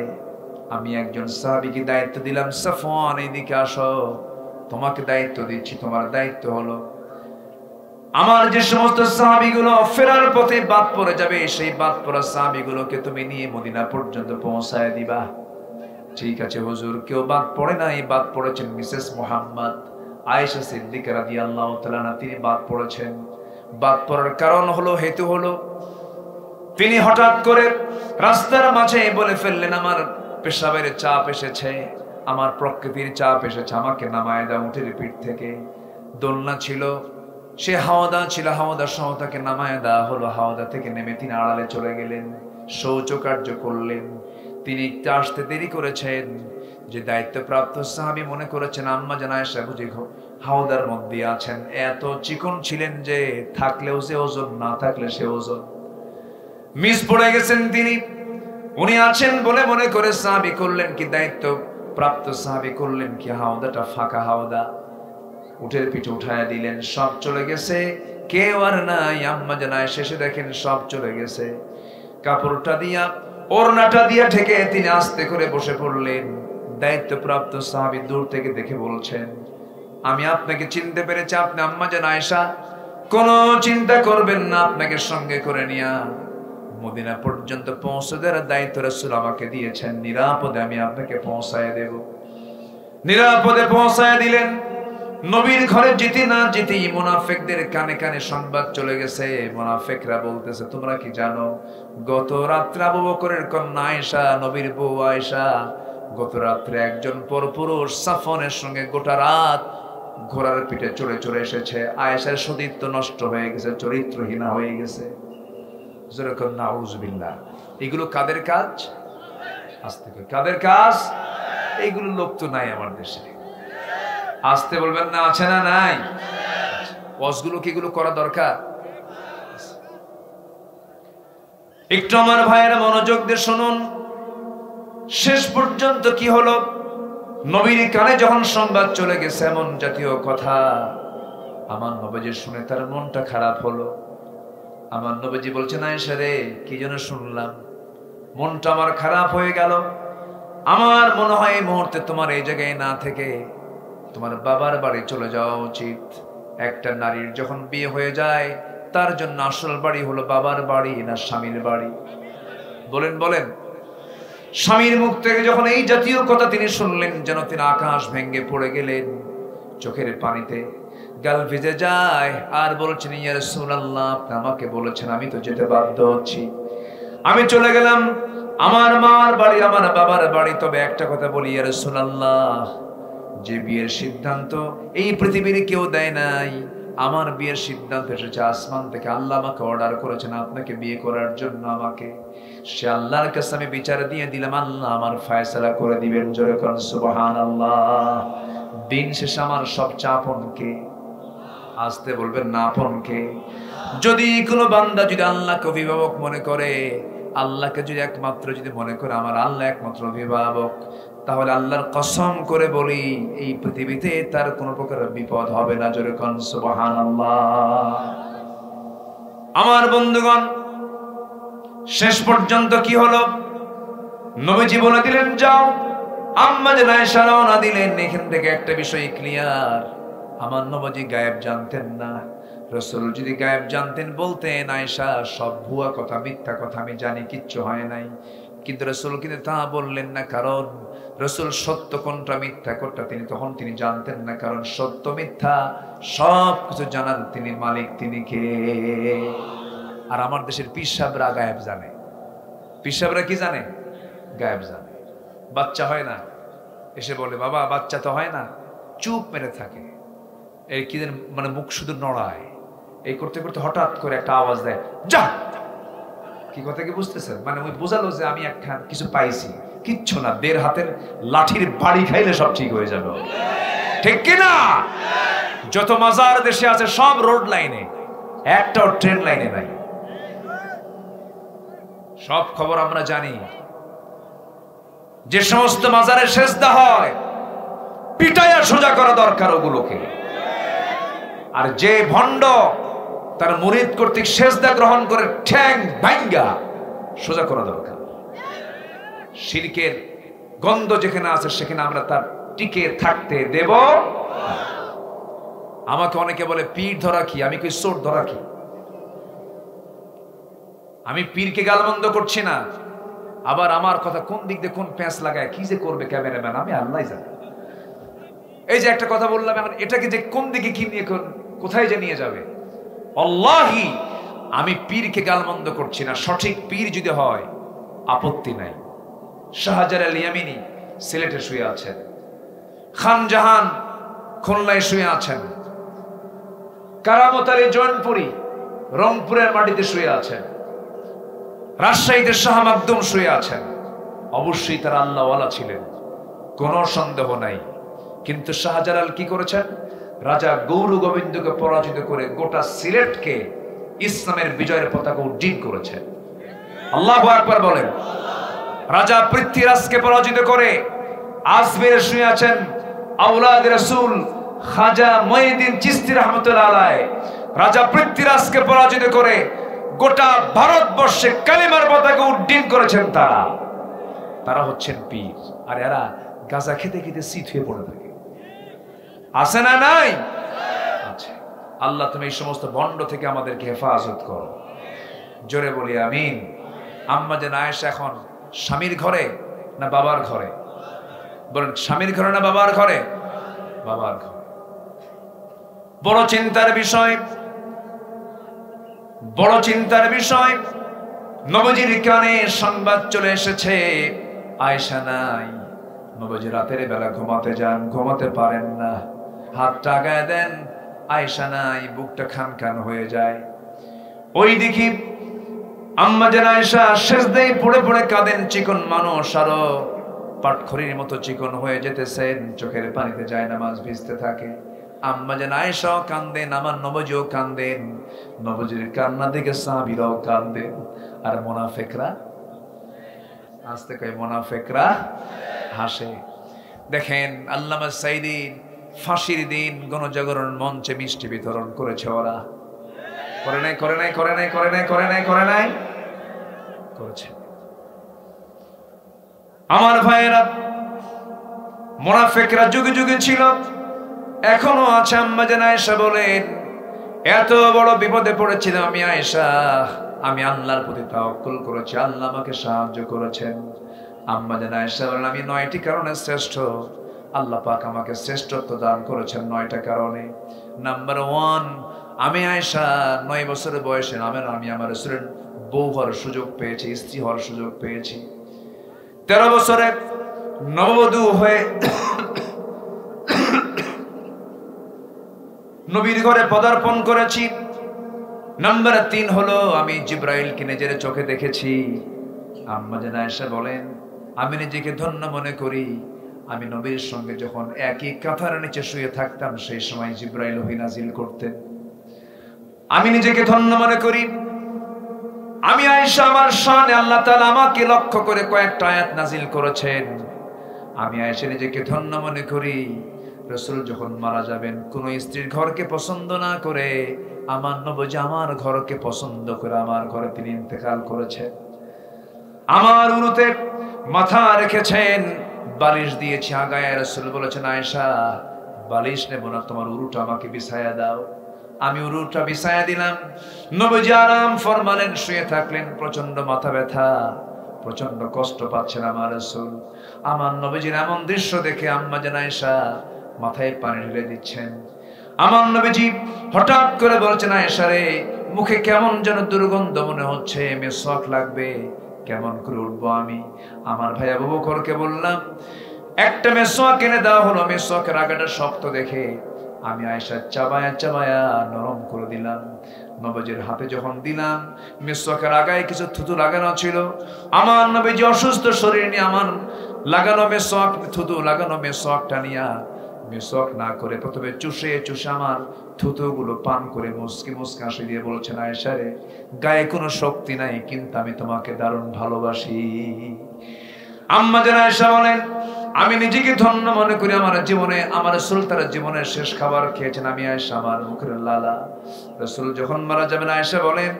আমি একজন সাহাবীকে দায়িত্ব দিলাম, সাফওয়ান এদিকে আসো, তোমাকে দায়িত্ব দিচ্ছি। তোমার দায়িত্ব হলো আমার যে সমস্ত সাহাবীগুলো ফেরার পথে বাদ পড়ে যাবে, সেই বাদ পড়া সাহাবীগুলোকে তুমি নিয়ে মদিনা পর্যন্ত পৌঁছায় দিবা। ঠিক আছে হুজুর। কেউ বাদ পড়ে নাই, বাদ পড়েছেন মিসেস মুহাম্মদ আয়েশা সিদ্দিকা রাদিয়াল্লাহু তাআলা আনহা, তিনি বাদ পড়েছেন। বাদ পড়ার কারণ হলো, হেতু হলো, তিনি হঠাৎ করে রাস্তার মাঝে বলে ফেললেন, আমার পেশাবের চাপ এসেছে, আমার প্রকৃতির চাপ এসেছে, আমাকে নামায় দাও উঠের পিঠ থেকে। দোলনা ছিল, সে হাওদা ছিল, হাওদা সহ তাকে নামায় দেওয়া হলো। হাওদা থেকে নেমে তিনি আড়ালে চলে গেলেন, শৌচকার্য করলেন। তিনি একটু আসতে দেরি করেছেন। যে দায়িত্বপ্রাপ্ত সাহাবী মনে করেছেন আম্মা জান আয়েশা বুঝি হাওদার মধ্যে আছেন। এত চিকন ছিলেন যে থাকলেও সে ওজন, না থাকলে সে ওজন। মিস পড়ে গেছেন তিনি। উনি আছেন বলে মনে করে সাহাবী করলেন কি, দায়িত্ব প্রাপ্ত সাহাবী করলেন কি, হাওদাটা ফাঁকা হাওদা, উঠের পিঠে উঠায় দিলেন। সব চলে গেছে, কেউ আর নাই। আম্মা জান আয়েশা এসে দেখেন সব চলে গেছে। কাপড়টা দিয়া, ওড়নাটা দিয়া ঢেকে তিনি আস্তে করে বসে পড়লেন। দায়িত্বপ্রাপ্ত সাহাবী দূর থেকে দেখে বলছেন, আমি আপনাকে চিনতে পেরেছি, আপনি আম্মা জান আয়েশা। কোনো চিন্তা করবেন না, আপনাকে সঙ্গে করে নিয়া মদিনা পর্যন্ত পৌঁছে দেওয়ার দায়িত্ব রাসূল আমাকে দিয়েছেন। নিরাপদে আমি আপনাকে পৌঁছায় দেব। নিরাপদে পৌঁছায় দিলেন। নবীর ঘরে যেতে না যেতেই মুনাফিকদের কানে কানে সংবাদ চলে গেছে। মুনাফিকরা বলতেছে, তোমরা কি জানো গত রাত্রে আবু বকরের কন্যা আয়েশা, নবীর বউ আয়েশা, গত রাত্রে একজন পরপুরুষ সাফওয়ানের সঙ্গে গোটা রাত ঘোড়ার পিঠে চড়ে চড়ে এসেছে। আয়েশার সতীত্ব নষ্ট হয়ে গেছে, চরিত্রহীনা হয়ে গেছে। যেরকম নাউজুবিল্লাহ। এগুলো কাদের কাজ? আসতে কাদের কাজ? এইগুলো লোক তো নাই আমার দেশে। আসতে বলবেন না, আছে না নাই? ওয়াজগুলো কি এগুলো করা দরকার? একটু আমার ভাইয়েরা মনোযোগ দিয়ে শুনুন। শেষ পর্যন্ত কি হলো, নবীর কানে যখন সংবাদ চলে গেছে এমন জাতীয় কথা, আমার নবীজি শুনে তার মনটা খারাপ হলো। আমার নবীজি বলছেন, আয়েশা রে, কি যেন শুনলাম, মনটা আমার খারাপ হয়ে গেল। আমার মনে হয় এই মুহূর্তে তোমার এই জায়গায় না থেকে তোমার বাবার বাড়ি চলে যাওয়া উচিত। একটা নারীর যখন বিয়ে হয়ে যায় তার জন্য আসল বাড়ি হলো বাবার বাড়ি না স্বামীর বাড়ি? বলেন বলেন। স্বামীর মুখ থেকে যখন এই জাতীয় কথা তিনি শুনলেন, যেন তিনি আকাশ ভেঙে পড়ে গেলেন, চোখের পানিতে গাল ভিজে যায়, আর বলছেন, ইয়া রাসূলুল্লাহ, আপনি আমাকে বলেছেন, আমি তো যেতে বাধ্য হচ্ছি, আমি চলে গেলাম আমার মার বাড়ি, আমার বাবার বাড়ি। তবে একটা কথা বলি ইয়া রাসূলুল্লাহ, যে বিয়ের সিদ্ধান্ত এই পৃথিবীর কেউ দেয় নাই, আমার বিয়ের সিদ্ধান্ত এসেছে আসমান থেকে। আল্লাহ আমাকে অর্ডার করেছেন আপনাকে বিয়ে করার জন্য। আমাকে সে আল্লাহর কাছে আমি বিচার দিয়ে দিলাম, আল্লাহ আমার ফয়সালা করে দিবেন। জোরে করুন সুবহানাল্লাহ। দিন শেষে আমার সবচেয়ে আপন কে? আসতে বলবেন না, আপন কে? যদি কোনো বান্দা যদি আল্লাহকে অভিভাবক মনে করে, আল্লাহকে যদি একমাত্র যদি মনে করে আমার আল্লাহ একমাত্র অভিভাবক, তাহলে আল্লাহর কসম করে বলি এই পৃথিবীতে তার কোনো প্রকার বিপদ হবে না। জোরে কোন সুবহানাল্লাহ। আমার বন্ধুগণ, শেষ পর্যন্ত কি হলো? নবীজি বলে দিলেন যাও। আম্মা জান আয়েশা রওনা দিলেন। এখান থেকে একটা বিষয় ক্লিয়ার, আমার নবীজি গায়েব জানতেন না। রাসূল যদি গায়েব জানতেন বলতেন, আয়েশা সব ভুয়া কথা, মিথ্যা কথা, আমি জানি, কিচ্ছু হয় নাই। কিন্তু রাসূল কিন্তু তা বললেন না, কারণ রাসূল সত্য কোনটা মিথ্যা কোনটা তিনি জানতেন না, কারণ সত্য মিথ্যা সব কিছু জানার তিনি মালিক, তিনি কে? আর আমার দেশের পীর সাহেবরা গায়েব জানে। পীর সাহেবরা কি জানে? গায়েব জানে। বাচ্চা হয় না, এসে বলে বাবা বাচ্চা তো হয় না, চুপ মেরে থাকে। এই কি মানে মুখ শুধু নড়ায়, এই করতে করতে হঠাৎ করে একটা আওয়াজ দেয়, যা। কি কথা কি বুঝতেছেন? মানে ওই বোঝালো যে আমি একটা কিছু পাইছি। কিচ্ছু না, 1.5 হাতের লাঠির বাড়ি খাইলে সব ঠিক হয়ে যাবে। ঠিক কিনা? যত মাজার দেশে আছে সব রোড লাইনে, একটাও ট্রেন লাইনে নাই। সব খবর আমরা জানি। যে সমস্ত মাজারে সেজদা হয়, পিটাইয়া সোজা করা দরকার ওগুলোকে। আর যে ভণ্ড তার মুরিদ কর্তৃক সেজদা গ্রহণ করে ঠ্যাং ভাঙ্গা সোজা করা দরকার। শিরকের গন্ধ যেখানে আছে সেখানে আমরা তার টিকে থাকতে দেব। আমাকে অনেকে বলে পীর ধরা কি, আমি কি চোর ধরা কি? আমি পীরকে গালমন্দ করছি না, আবার আমার কথা কোন দিক দিয়ে কোন প্যাঁচ লাগায় কি যে করবে ক্যামেরাম্যান, আমি আল্লাহ জানি। এই যে একটা কথা বললাম, এখন এটাকে যে কোন দিকে কি নিয়ে কোথায় যে নিয়ে যাবে, আল্লাহি আমি পীরকে গালমন্দ করছি না। সঠিক পীর যদি হয় আপত্তি নাই। শাহজালাল ইয়ামিনী সিলেটে শুয়ে আছেন, খান জাহান খুলনায় শুয়ে আছেন, কারামত আলী জৈনপুরী রংপুরের মাটিতে শুয়ে আছেন, রাজশাহীতে শাহ মাকদুম শুয়ে আছেন। অবশ্যই তারা আল্লাহওয়ালা ছিলেন, কোনো সন্দেহ নাই। কিন্তু শাহজালাল কি করেছেন? রাজা গৌর গোবিন্দকে পরাজিত করে গোটা সিলেটকে ইসলামের বিজয়ের পতাকা উড্ডীন করেছেন। আল্লাহু আকবার বলেন। রাজা পৃথ্বীরাজকে পরাজিত করে আজমিরে শুয়ে আছেন আওলাদ রাসূল খাজা মঈনুদ্দিন চিশতি রাহমাতুল্লাহ আলাইহি। রাজা পৃথ্বীরাজকে পরাজিত করে গোটা ভারতবর্ষে কালিমার পতাকা উড্ডীন করেছেন তারা হচ্ছেন পীর। আর এরা গাঁজা খেতে খেতে শীত হয়ে পড়ে থাকে। আছে না নাই? আচ্ছা, আল্লাহ তুমি এই সমস্ত ভণ্ড থেকে আমাদেরকে হেফাজত করো। জোরে বলি আমিন। আম্মা জান আয়েশা এখন স্বামীর ঘরে না বাবার ঘরে? বলেন, স্বামীর ঘরে না বাবার ঘরে? বাবার ঘরে। বড় চিন্তার বিষয়, বড় চিন্তার বিষয়। নবীজির কানে সংবাদ চলে এসেছে আয়েশা নাই। নবীজি রাতের বেলা ঘুমাতে যান, ঘুমাতে পারেন না, হাতটা আগায় দেন, আয়েশা নাই, বুকটা খান খান হয়ে যায়। ওই দেখি আম্মা জান আয়েশা সেজদায় পড়ে পড়ে কাঁদেন। চিকন মানুষ, আরো পাটখড়ির মতো চিকন হয়ে যেতেছেন, চোখের পানিতে যায় নামাজ ভিজতে থাকে। আম্মা জান আয়েশাও কাঁদেন, আমার নবীজিও কাঁদেন। নবীজির কান্না দেখে সাহাবীরাও কাঁদেন। আর মুনাফিকরা, আস্তে কয় মুনাফিকরা হাসে। দেখেন আল্লামা সাইদি ফাঁসির দিন গণজাগরণ মঞ্চে মিষ্টি বিতরণ করেছে। ওরা করে নাই, করে নাই, করে নাই, করে নাই, করে নাই, করে নাই, করেছে। আমার ভাইয়েরা, মুনাফিকরা যুগে যুগে ছিল, এখনো আছে। আম্মা জান আয়েশা বলেন, এত বড় বিপদে পড়েছিলাম আমি আয়েশা, আমি আল্লাহর প্রতি তাওয়াক্কুল করেছি, আল্লাহ আমাকে সাহায্য করেছেন। আম্মা জান আয়েশা বলেন, আমি 9টি কারণে শ্রেষ্ঠ, আল্লাহ পাক আমাকে শ্রেষ্ঠত্ব দান করেছেন 9টা কারণে। নাম্বার 1, আমি আয়েশা 9 বছরের বয়সে আমি আমার রাসূলের বউ হওয়ার সুযোগ পেয়েছি, স্ত্রী হওয়ার সুযোগ পেয়েছি। 13 বছরে নববধূ হয়ে নবীর ঘরে পদার্পণ করেছি। নাম্বার 3 হলো আমি জিব্রাইলকে নিজের চোখে দেখেছি। আম্মা জান আয়েশা বলেন, আমি নিজেকে ধন্য মনে করি, আমি নবীর সঙ্গে যখন একই কাঁথার নিচে শুয়ে থাকতাম সেই সময় জিব্রাইল ওহী নাজিল করতেন। আমি নিজেকে ধন্য মনে করি, আমি আয়েশা আমার শানে আল্লাহ তাআলা আমাকে লক্ষ্য করে কয়েকটা আয়াত নাজিল করেছেন। আমি আয়েশা নিজেকে ধন্য মনে করি, রাসূল যখন মারা যাবেন কোন স্ত্রীর ঘরকে পছন্দ না করে আমার নবী আমার ঘরকে পছন্দ করে আমার ঘরে তিনি ইন্তেকাল করেছেন। আমার উরুতে মাথা রেখেছেন, বালিশ দিয়েছি আগায়। রাসূল বলেছেন, আয়েশা বালিশ নেব না, তোমার উরুটা আমাকে বিছায়া দাও। আমি উরুটা বিছায়া দিলাম। নবীজি আরাম ফরমালেন, শুয়ে থাকলেন। প্রচন্ড মাথা ব্যথা, প্রচন্ড কষ্ট পাচ্ছেন আমার রাসূল। আমার নবীজির এমন দৃশ্য দেখে আম্মা জান আয়েশা মাথায় পানি ঢেলে দিচ্ছেন। আমার নবীজি হঠাৎ করে বলছেন, আয়েশা রে, মুখে কেমন যেন দুর্গন্ধ মনে হচ্ছে, মেসওয়াক লাগবে, কেমন করে উঠবো আমি? আমার ভাই আবু বকরকে বললাম, একটা মেসওয়াক এনে দেওয়া হলো। মেসওয়াকের আগাটা শক্ত দেখে আমি আয়েশা চাবায়া চাবায়া নরম করে দিলাম। নবীজির হাতে যখন দিলাম, মেসওয়াকের আগায় কিছু থুতু লাগানো ছিল। আমার নবীজি অসুস্থ শরীর নিয়ে আমার লাগানো মেসওয়াক, থুতু লাগানো মেসওয়াকটা নিয়ে মেসওয়াক না করে প্রথমে চুষে চুষে আমার থুতুগুলো পান করে মুসকি মুসকি হাসি দিয়ে বলছেন, আয়েশা রে, গায়ে কোনো শক্তি নাই কিন্তু আমি তোমাকে দারুণ ভালোবাসি। আম্মা জান আয়েশা বলেন, আমি নিজেকে ধন্য মনে করি, আমার জীবনে আমার রাসূল তার জীবনের শেষ খাবার খেয়েছেন। আমি আয়েশা আমার মুখের লালা। রাসূল যখন মারা যাবেন, আয়েশা বলেন,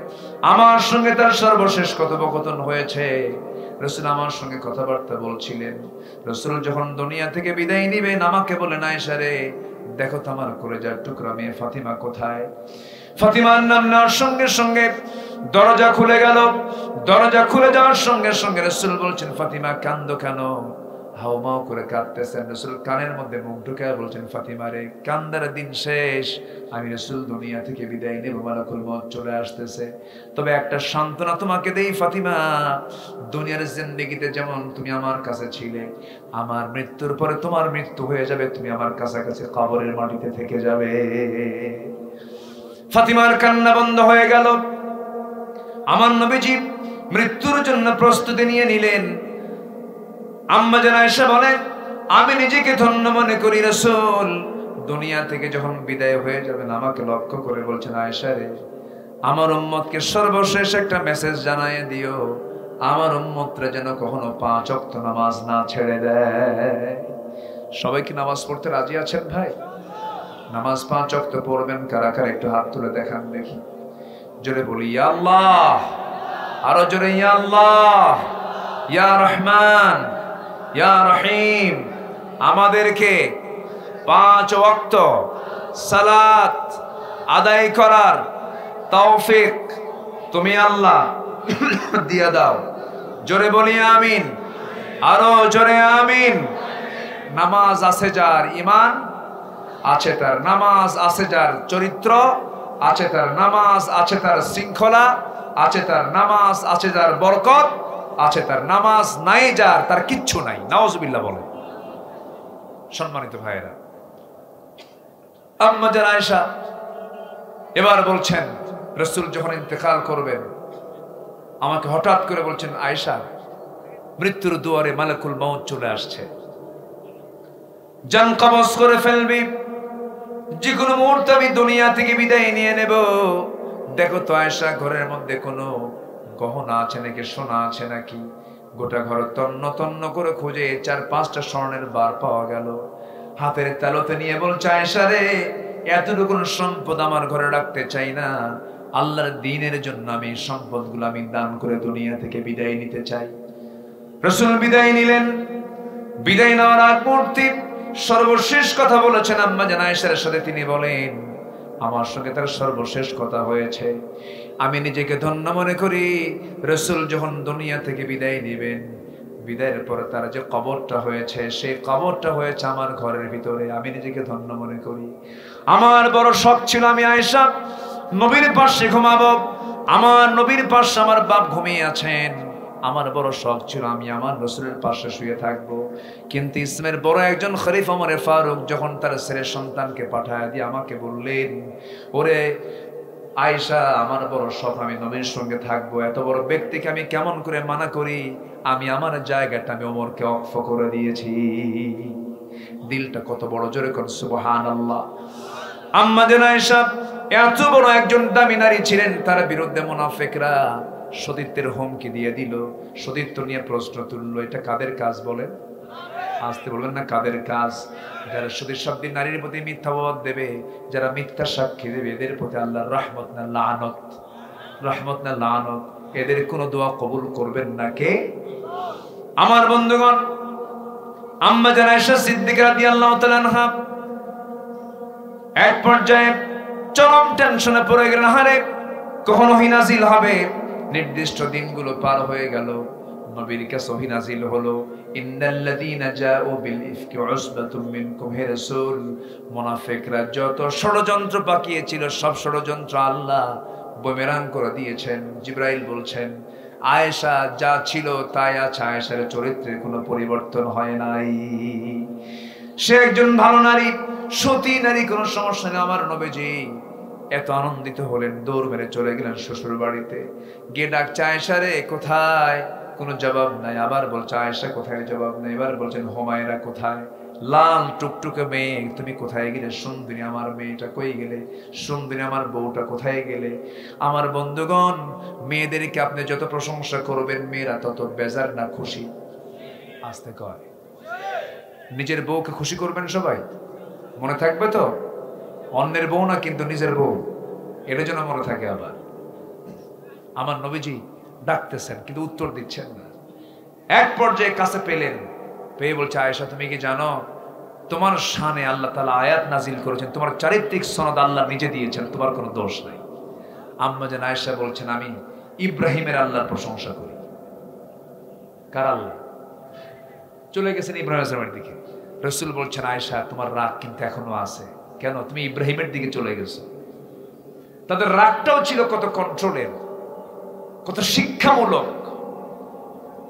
আমার সঙ্গে তার সর্বশেষ কথোপকথন হয়েছে। রাসূল আমার সঙ্গে কথাবার্তা বলছিলেন। রাসূল যখন দুনিয়া থেকে বিদায় নেবেন আমাকে বলেন, আয়েশা রে, দেখো তো আমার কলেজার টুকরা মেয়ে ফাতিমা কোথায়? ফাতিমার নাম নেওয়ার সঙ্গে সঙ্গে দরজা খুলে গেল। দরজা খুলে যাওয়ার সঙ্গে সঙ্গে রাসূল বলছেন, ফাতিমা কান্দো কেন? হাউমাউ করে কাঁদতেছেন। রাসূল কানের মধ্যে মুখ ঢুকায় বলছেন, ফাতিমা রে, কান্দার দিন শেষ, আমি রাসূল দুনিয়া থেকে বিদায় নেব, মালাকুল মউত চলে আসতেছে। তবে একটা সান্ত্বনা তোমাকে দেই ফাতিমা, দুনিয়ার জিন্দেগিতে যেমন তুমি আমার কাছে ছিলে, আমার মৃত্যুর পরে তোমার মৃত্যু হয়ে যাবে, তুমি আমার কাছাকাছি কবরের মাটিতে থেকে যাবে। ফাতিমার কান্না বন্ধ হয়ে গেল। আমার নবীজি মৃত্যুর জন্য প্রস্তুতি নিয়ে নিলেন। আম্মা জান আয়েশা বলেন, আমি নিজেকে ধন্য মনে করি, রাসূল দুনিয়া থেকে যখন বিদায় হয়ে যাবেন আমাকে লক্ষ্য করে বলছেন, আয়েশা রে, আমার উম্মতকে সর্বশেষ একটা মেসেজ জানায় দিও, আমার উম্মতরা যেন কখনো 5 ওয়াক্ত নামাজ না ছেড়ে দেয়। সবাই কি নামাজ পড়তে রাজি আছেন ভাই? নামাজ 5 ওয়াক্ত পড়বেন কারা কারা একটু হাত তুলে দেখান দেখি। জোরে বলি ইয়া আল্লাহ, আরো জোরে ইয়া আল্লাহ, ইয়া রহমান, ইয়া রহিম। আমাদেরকে 5 ওয়াক্ত সালাত আদায় করার তৌফিক তুমি আল্লাহ দিয়ে দাও। জোরে বলি আমিন, আরো জোরে আমিন। নামাজ আছে যার, ঈমান আছে তার, নামাজ আছে যার, চরিত্র আছে তার, নামাজ আছে তার, শৃঙ্খলা আছে তার, নামাজ আছে যার, বরকত আছে তার। নামাজ নাই যার, তার কিচ্ছু নাই। নাউজুবিল্লাহ বলে। সম্মানিত ভাইয়েরা, আম্মা জান আয়েশা এবার বলছেন, রাসূল যখন ইন্তেকাল করবেন আমাকে হঠাৎ করে বলছেন, আয়েশা, মৃত্যুর দুয়ারে মালাকুল মউত চলে আসছে, জান কবজ করে ফেলবি, যে কোনো মুহূর্তে আমি দুনিয়া থেকে বিদায় নিয়ে নেব। দেখো তো আয়েশা, ঘরের মধ্যে কোনো গহনা আছে নাকি, সোনা আছে নাকি? গোটা ঘর তন্ন তন্ন করে খুঁজে 4-5টা স্বর্ণের বার পাওয়া গেল। হাতের তালুতে নিয়ে বলছে, আয়েশা রে, এতটুকু সম্পদ আমার ঘরে রাখতে চাই না, আল্লাহর দ্বীনের জন্য আমি সম্পদগুলো আমি দান করে দুনিয়া থেকে বিদায় নিতে চাই। রাসূল বিদায় নিলেন। বিদায় নেওয়ার আগ মুহূর্তে সর্বশেষ কথা বলেছেন আম্মা জান আয়েশার সাথে। তিনি বলেন, আমার সঙ্গে তার সর্বশেষ কথা হয়েছে। আমি নিজেকে ধন্য মনে করি, রাসূল যখন দুনিয়া থেকে বিদায় নেবেন, বিদায়ের পরে তার যে কবরটা হয়েছে, সেই কবরটা হয়েছে আমার ঘরের ভিতরে। আমি নিজেকে ধন্য মনে করি। আমার বড় শখ ছিল আমি আয়েশা নবীর পাশে ঘুমাবো। আমার নবীর পাশে আমার বাপ ঘুমিয়ে আছেন। আমার বড় শখ ছিল আমি আমার রাসূলের পাশে শুয়ে থাকবো। কিন্তু ইসলামের বড় একজন খলিফা ওমর ফারুক যখন তার ছেলে সন্তানকে পাঠায় দিয়ে আমাকে বললেন, ওরে আয়েশা, আমার বড় শখ আমি নবীর সঙ্গে থাকবো, এত বড় ব্যক্তিকে আমি কেমন করে মানা করি? আমি আমার জায়গাটা আমি ওমরকে অক্ষ করে দিয়েছি। দিলটা কত বড়, জোরে কোন সুবহানাল্লাহ। আম্মা জান আয়েশা এত বড় একজন দামি নারী ছিলেন, তার বিরুদ্ধে মুনাফিকরা সতীত্বের হুমকি দিয়ে দিল, সতীত্ব নিয়ে প্রশ্ন তুললো। এটা কাদের কাজ বলেন? আসতে বলবেন না, কাদের কাজ? যারা সতীর শব্দে নারীর প্রতি মিথ্যা অপবাদ দেবে, যারা মিথ্যা সাক্ষী দেবে, এদের প্রতি আল্লাহর রহমত না লানত, রহমত না লানত, এদের কোনো দোয়া কবুল করবেন না কে? আমার বন্ধুগণ, আম্মা জান আয়েশা সিদ্দিকা রাদিয়াল্লাহু তাআলা আনহা এক পর্যায়ে চরম টেনশনে পড়ে গেলেন। হারে, কখন ওহী নাযিল হবে? নির্দিষ্ট দিনগুলো পার হয়ে গেল, নবীর কাছে ওহী নাযিল হলো, ইন্নাল্লাযীনা জাউ বিল ইফকি উসবাতুম মিনকুম। হে রাসূল, মুনাফিকরা যত ষড়যন্ত্র পাকিয়েছিল সব ষড়যন্ত্র আল্লাহ বুমেরাং করে দিয়েছেন। জিবরাইল বলছেন, আয়েশা যা ছিল তাই আছে, আয়েশার চরিত্রের কোনো পরিবর্তন হয় নাই। সে একজন ভালো নারী, সতী নারী, কোনো সমস্যা নেই। আমার নবীজি এত আনন্দিত হলেন, দৌড় মেরে চলে গেলেন শ্বশুর বাড়িতে। গিয়ে ডাকছে, আয়েশা রে কোথায়? কোনো জবাব নাই। আবার বলছে, আয়েশা কোথায়? জবাব নাই। এবার বলছেন, হুমায়রা কোথায়? লাল টুকটুকে মেয়ে, তুমি কোথায় গেলে? সুন্দরী আমার মেয়েটা কই গেলে? সুন্দরী আমার বউটা কোথায় গেলে? আমার বন্ধুগণ, মেয়েদেরকে আপনি যত প্রশংসা করবেন, মেয়েরা তত বেজার না খুশি? আসতে কয়, নিজের বউকে খুশি করবেন সবাই, মনে থাকবে তো? অন্যের বউ না, কিন্তু নিজের বউ, এটা যেন মনে থাকে। আবার আমার নবীজি ডাকতেছেন কিন্তু উত্তর দিচ্ছেন না। এক পর্যায়ে কাছে পেলেন, পেয়ে বলছে, আয়েশা তুমি কি জানো তোমার শানে আল্লাহ তাআলা আয়াত নাজিল করেছেন, তোমার চারিত্রিক সনদ আল্লাহ নিজে দিয়েছেন, তোমার কোনো দোষ নাই। আম্মা জান আয়েশা বলছেন, আমি ইব্রাহিমের আল্লাহর প্রশংসা করি। কার আল্লাহ? চলে গেছেন ইব্রাহিমের দিকে। রাসূল বলছেন, আয়েশা তোমার রাগ কিন্তু এখনো আছে। কেন? তুমি ইব্রাহিমের দিকে চলে গেছো। তাদের রাগটাও ছিল কত কন্ট্রোলের, কত শিক্ষামূলক,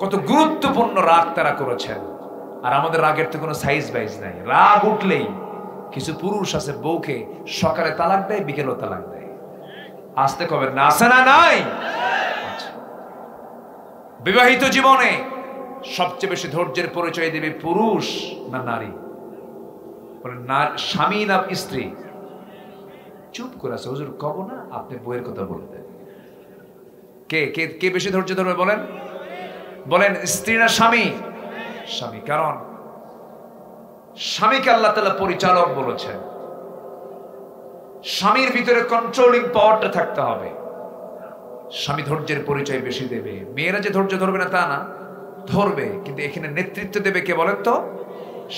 কত গুরুত্বপূর্ণ রাগ তারা করেছেন। আর আমাদের রাগের তো কোনো সাইজ বাইজ নাই। রাগ উঠলেই কিছু পুরুষ আছে, বউকে সকালে তালাক দেয়, বিকেলও তালাক দেয়। আসতে কবে না? আছে না? নাই? বিবাহিত জীবনে সবচেয়ে বেশি ধৈর্যের পরিচয় দেবে পুরুষ না নারী? বলে না, স্বামী না স্ত্রী? চুপ করে আছে, হুজুর কব না, আপনি বইয়ের কথা বলবেন। কে কে কে বেশি ধৈর্য ধরবে বলেন? বলেন, স্ত্রী না স্বামী? স্বামী। কারণ স্বামীকে আল্লাহ তাআলা পরিচালক বলেছেন। স্বামীর ভিতরে কন্ট্রোলিং পাওয়ারটা থাকতে হবে। স্বামী ধৈর্যের পরিচয় বেশি দেবে। মেয়েরা যে ধৈর্য ধরবে না তা না, ধরবে, কিন্তু এখানে নেতৃত্ব দেবে কে বলেন তো?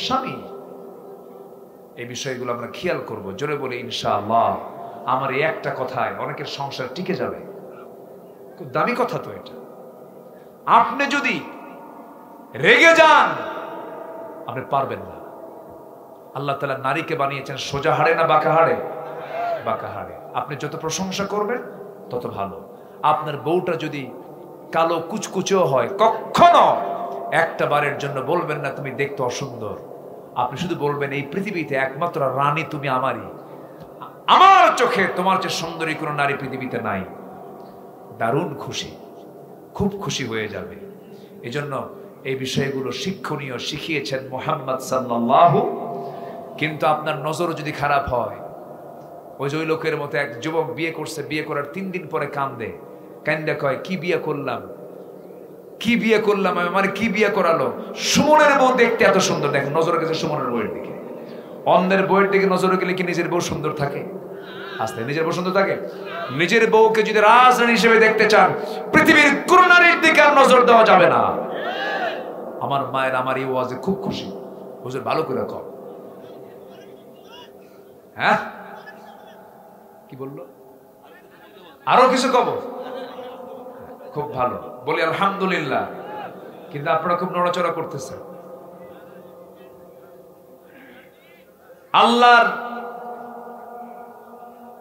স্বামী। এই বিষয়গুলো আমরা খেয়াল করব। জোরে বলি ইনশাআল্লাহ। আমার এই একটা কথায় অনেকের সংসার টিকে যাবে। খুব দামি কথা তো এটা। আপনি যদি রেগে যান, আপনি পারবেন না। আল্লাহ তাআলা নারীকে বানিয়েছেন সোজা হাড়ে না বাঁকা হাড়ে? বাঁকা হাড়ে। আপনি যত প্রশংসা করবেন তত ভালো। আপনার বউটা যদি কালো কুচকুচেও হয়, কখনো একটা বারের জন্য বলবেন না তুমি দেখতে অসুন্দর। আপনি শুধু বলবেন, এই পৃথিবীতে একমাত্র রানী তুমি আমারই, আমার চোখে তোমার চেয়ে সুন্দরী কোনো নারী পৃথিবীতে নাই। দারুণ খুশি, খুব খুশি হয়ে যাবে। এজন্য এই বিষয়গুলো শিক্ষণীয়, শিখিয়েছেন মুহাম্মদ সাল্লাল্লাহু। কিন্তু আপনার নজর যদি খারাপ হয়, ওই যে ওই লোকের মতো এক যুবক বিয়ে করছে, বিয়ে করার 3 দিন পরে কান্দে, কান্দে কয়, কি বিয়ে করলাম, কি বিয়ে করলাম, আমার কি বিয়ে করালো? সুমনের বউ দেখতে এত সুন্দর। দেখেন, নজর গেছে সুমনের বউয়ের দিকে। অন্যের বউয়ের দিকে নজর গেলে কি নিজের বউ সুন্দর থাকে? আসতে নিজের বউ সুন্দর থাকে? নিজের বউকে যদি রাজরানী হিসেবে দেখতে চান, পৃথিবীর কোন নারীর দিকে আর নজর দেওয়া যাবে না। আমার মায়ের আমার এই ওয়াজে খুব খুশি। হুজুর ভালো করে কর, হ্যাঁ, কি বললো? আরো কিছু কব? খুব ভালো, বলি আলহামদুলিল্লাহ। কিন্তু আপনারা খুব নড়াচড়া করতেছেন। আল্লাহর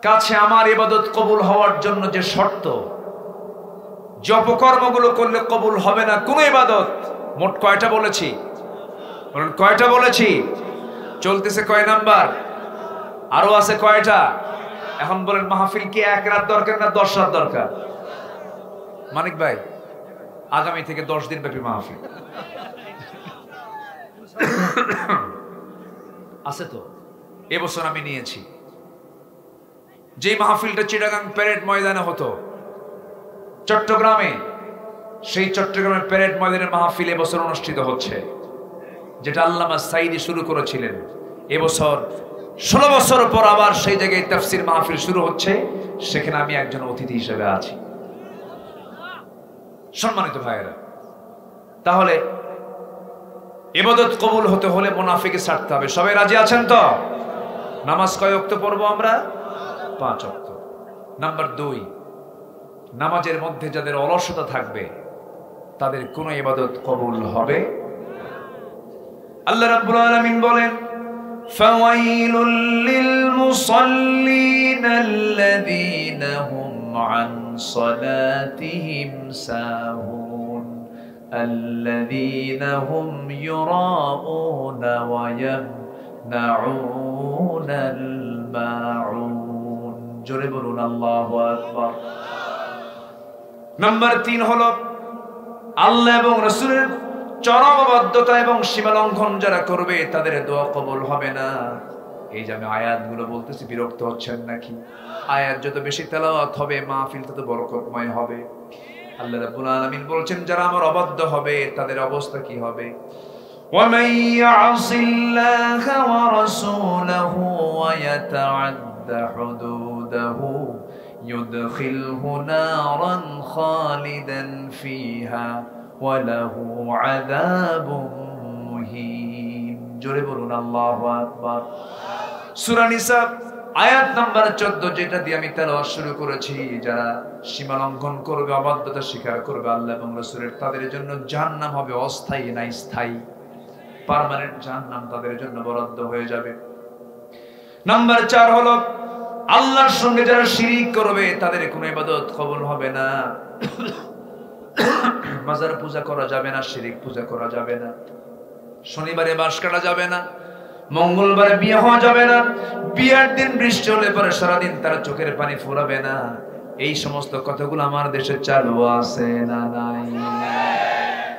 কাছে আমার ইবাদত কবুল হওয়ার জন্য যে শর্ত, যে অপকর্মগুলো করলে কবুল হবে না কোন ইবাদত, মোট কয়টা বলেছি? বলুন কয়টা বলেছি? চলতেছে কয় নাম্বার? আরো আছে কয়টা? এখন বলেন মাহফিল কি 1 রাত দরকার না 10 রাত দরকার? মানিক ভাই, আগামী থেকে 10 দিন ব্যাপী মাহফিল আছে তো? এবছর আমি নিয়েছি। যে মাহফিলটা চিটাগাং প্যারেড ময়দানে হতো চট্টগ্রামে, সেই চট্টগ্রামের প্যারেড ময়দানের মাহফিল এবছর অনুষ্ঠিত হচ্ছে, যেটা আল্লামা সাইদি শুরু করেছিলেন। এবছর 16 বছর পর আবার সেই জায়গায় তাফসীর মাহফিল শুরু হচ্ছে, সেখানে আমি একজন অতিথি হিসেবে আছি। সম্মানিত ভাইয়েরা, তাহলে ইবাদত কবুল হতে হলে মুনাফিকে ছাড়তে হবে। সবাই রাজি আছেন তো? নামাজ কয় ওয়াক্ত পড়বো আমরা? 5 ওয়াক্ত। নাম্বার 2, নামাজের মধ্যে যাদের অলসতা থাকবে তাদের কোনো ইবাদত কবুল হবে। আল্লাহ রাব্বুল আলামিন বলেন, ফাওয়াইলুল লিল মুসাল্লিন আল্লাযীনা হুম আন সালাতিহিম সাহুন আল্লাযীনা হুম ইউরাউনা ওয়া ইয়ামনাউনাল মাউন। জোরে বলুন আল্লাহু আকবার। নাম্বার 3 হলো আল্লাহ এবং রাসূলের চরম অবাধ্যতা এবং সীমালঙ্ঘন যারা করবে তাদের দোয়া কবুল হবে না। এই যে আমি আয়াতগুলো বলতেছি, বিরক্ত হচ্ছেন নাকি? আয়াত যত বেশি তেলাওয়াত হবে মাহফিল তত বরকতময় হবে। আল্লাহ রাব্বুল আলামিন বলছেন যারা আমার অবাধ্য হবে তাদের অবস্থা কি হবে? وَمَن يَعْصِ اللَّهَ وَرَسُولَهُ وَيَتَعَدَّ حُدُودَهُ يُدْخِلْهُ نَارًا خَالِدًا فِيهَا وَلَهُ عَذَابٌ مُهِينٌ। জোরে বলুন আল্লাহু আকবার। সূরা নিসা আয়াত নাম্বার 14, যেটা দিয়ে আমি তেলাওয়াত শুরু করেছি, যারা সীমা লঙ্ঘন করবে, অবাধ্যতা স্বীকার করবে আল্লাহ এবং রাসূলের, তাদের জন্য জাহান্নাম হবে অস্থায়ী না স্থায়ী। পার্মানেন্ট জাহান্নাম তাদের জন্য বরাদ্দ হয়ে যাবে। নাম্বার 4 হলো আল্লাহর সঙ্গে যারা শিরিক করবে তাদের কোনো ইবাদত কবুল হবে না। মাজার পূজা করা যাবে না, শিরিক পূজা করা যাবে না, শনিবারে বাঁশ কাটা যাবে না, মঙ্গলবারে বিয়ে হওয়া যাবে না, বিয়ের দিন বৃষ্টি হলে পরে সারাদিন তারা চোখের পানি ফোরাবে না। এই সমস্ত কথাগুলো আমার দেশে চালু আছে না নাই?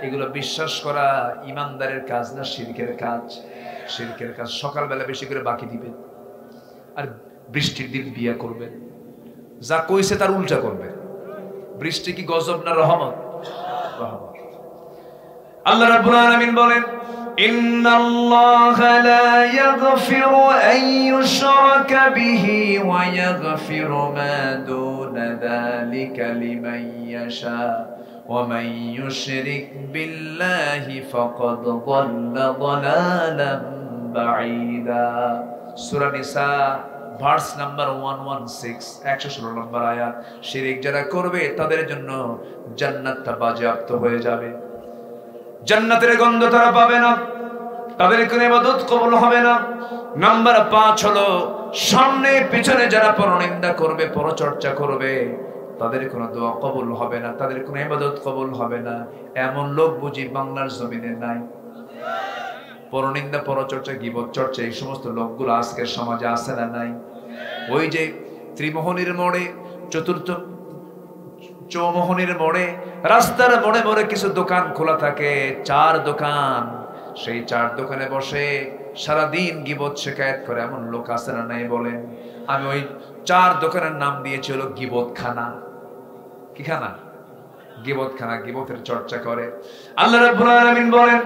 এগুলো বিশ্বাস করা ইমানদারের কাজ না শিরকের কাজ? শিরকের কাজ। সকালবেলা বেশি করে বাকি দিবেন আর বৃষ্টির দিন বিয়ে করবেন, যা কইছে তার উল্টা করবে। বৃষ্টি কি গজব না রহমত? রহমত। আল্লাহ রাব্বুল আলামিন বলেন, ইন্নাল্লাহা লা ইয়াগফিরু আন ইউশরাকা বিহি ওয়া ইয়াগফিরু মা দুনা যালিকা লিমান ইয়াশা ওয়া মান ইউশরিক বিল্লাহি ফাকাদ যাল্লা যালালান বাঈদা। সূরা নিসা ভার্স নাম্বার 116, 116 নম্বর আয়াত। শিরক যারা করবে তাদের জন্য জান্নাতটা বাজেয়াপ্ত হয়ে যাবে, জান্নাতের গন্ধ তারা পাবে না, তাদের কোনো ইবাদত কবুল হবে না। নাম্বার 5 হলো সামনে পিছনে যারা পরনিন্দা করবে, পরচর্চা করবে, তাদের কোনো দোয়া কবুল হবে না, তাদের কোনো ইবাদত কবুল হবে না। এমন লোক বুঝি বাংলার জমিনে নাই? পরনিন্দা, পরচর্চা, গীবত চর্চা, এই সমস্ত লোকগুলো আজকের সমাজে আছে না নাই? ওই যে ত্রিমোহনীর মোড়ে, চতুর্থ চৌমোহনীর মোড়ে, রাস্তার মোড়ে মোড়ে কিছু দোকান খোলা থাকে, 4 দোকান। সেই 4 দোকানে বসে সারাদিন গীবত শিকায়েত করে এমন লোক আছে না নাই বলেন? আমি ওই 4 দোকানের নাম দিয়েছি হলো গীবতখানা। কি খানা? গীবতখানা। গীবতের চর্চা করে। আল্লাহ রাব্বুল আলামিন বলেন,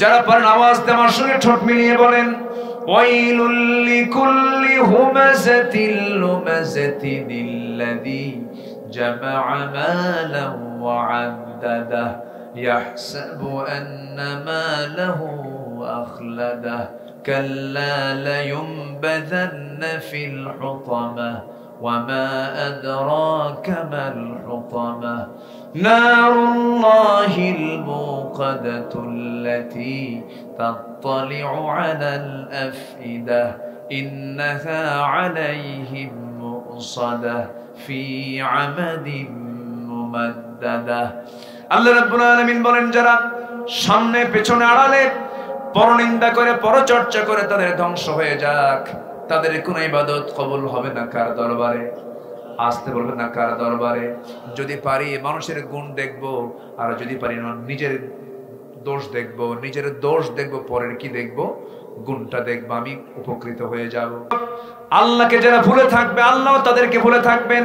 যারা পারেন আওয়াজ দিয়ে আমার সঙ্গে ঠোঁট মিলিয়ে বলেন, ওয়াইলুল লিকুল্লি হুমাযাতিল লুমাযাতিনিল্লাযী জামা'a মালান ওয়া 'আদ্দাদাহু ইয়াহসাবু আন্না মালাহু আখলাদাহু কাল্লা লায়ুনবাযান্না ফিল হুতামাহ وما أدراك ما الحطمة نار الله الموقدة التي تطلع على الأفئدة إنها عليهم مؤصدة في عمد ممددة আল্লাহ রাব্বুল আলামিন বলেন যারা সামনে পেছনে আড়ালে পরনিন্দা করে পরচর্চা করে তাদের ধ্বংস হয়ে যাক, তাদের কোনো ইবাদত কবুল হবে না কার দরবারে? আসতে বলবে না কার দরবারে? যদি পারি মানুষের গুণ দেখবো, আর যদি পারি নিজের দোষ দেখবো, নিজের দোষ দেখবো, পরের কি দেখবো? গুণটা দেখবো, আমি উপকৃত হয়ে যাব। আল্লাহকে যারা ভুলে থাকবে আল্লাহ তাদেরকে ভুলে থাকবেন।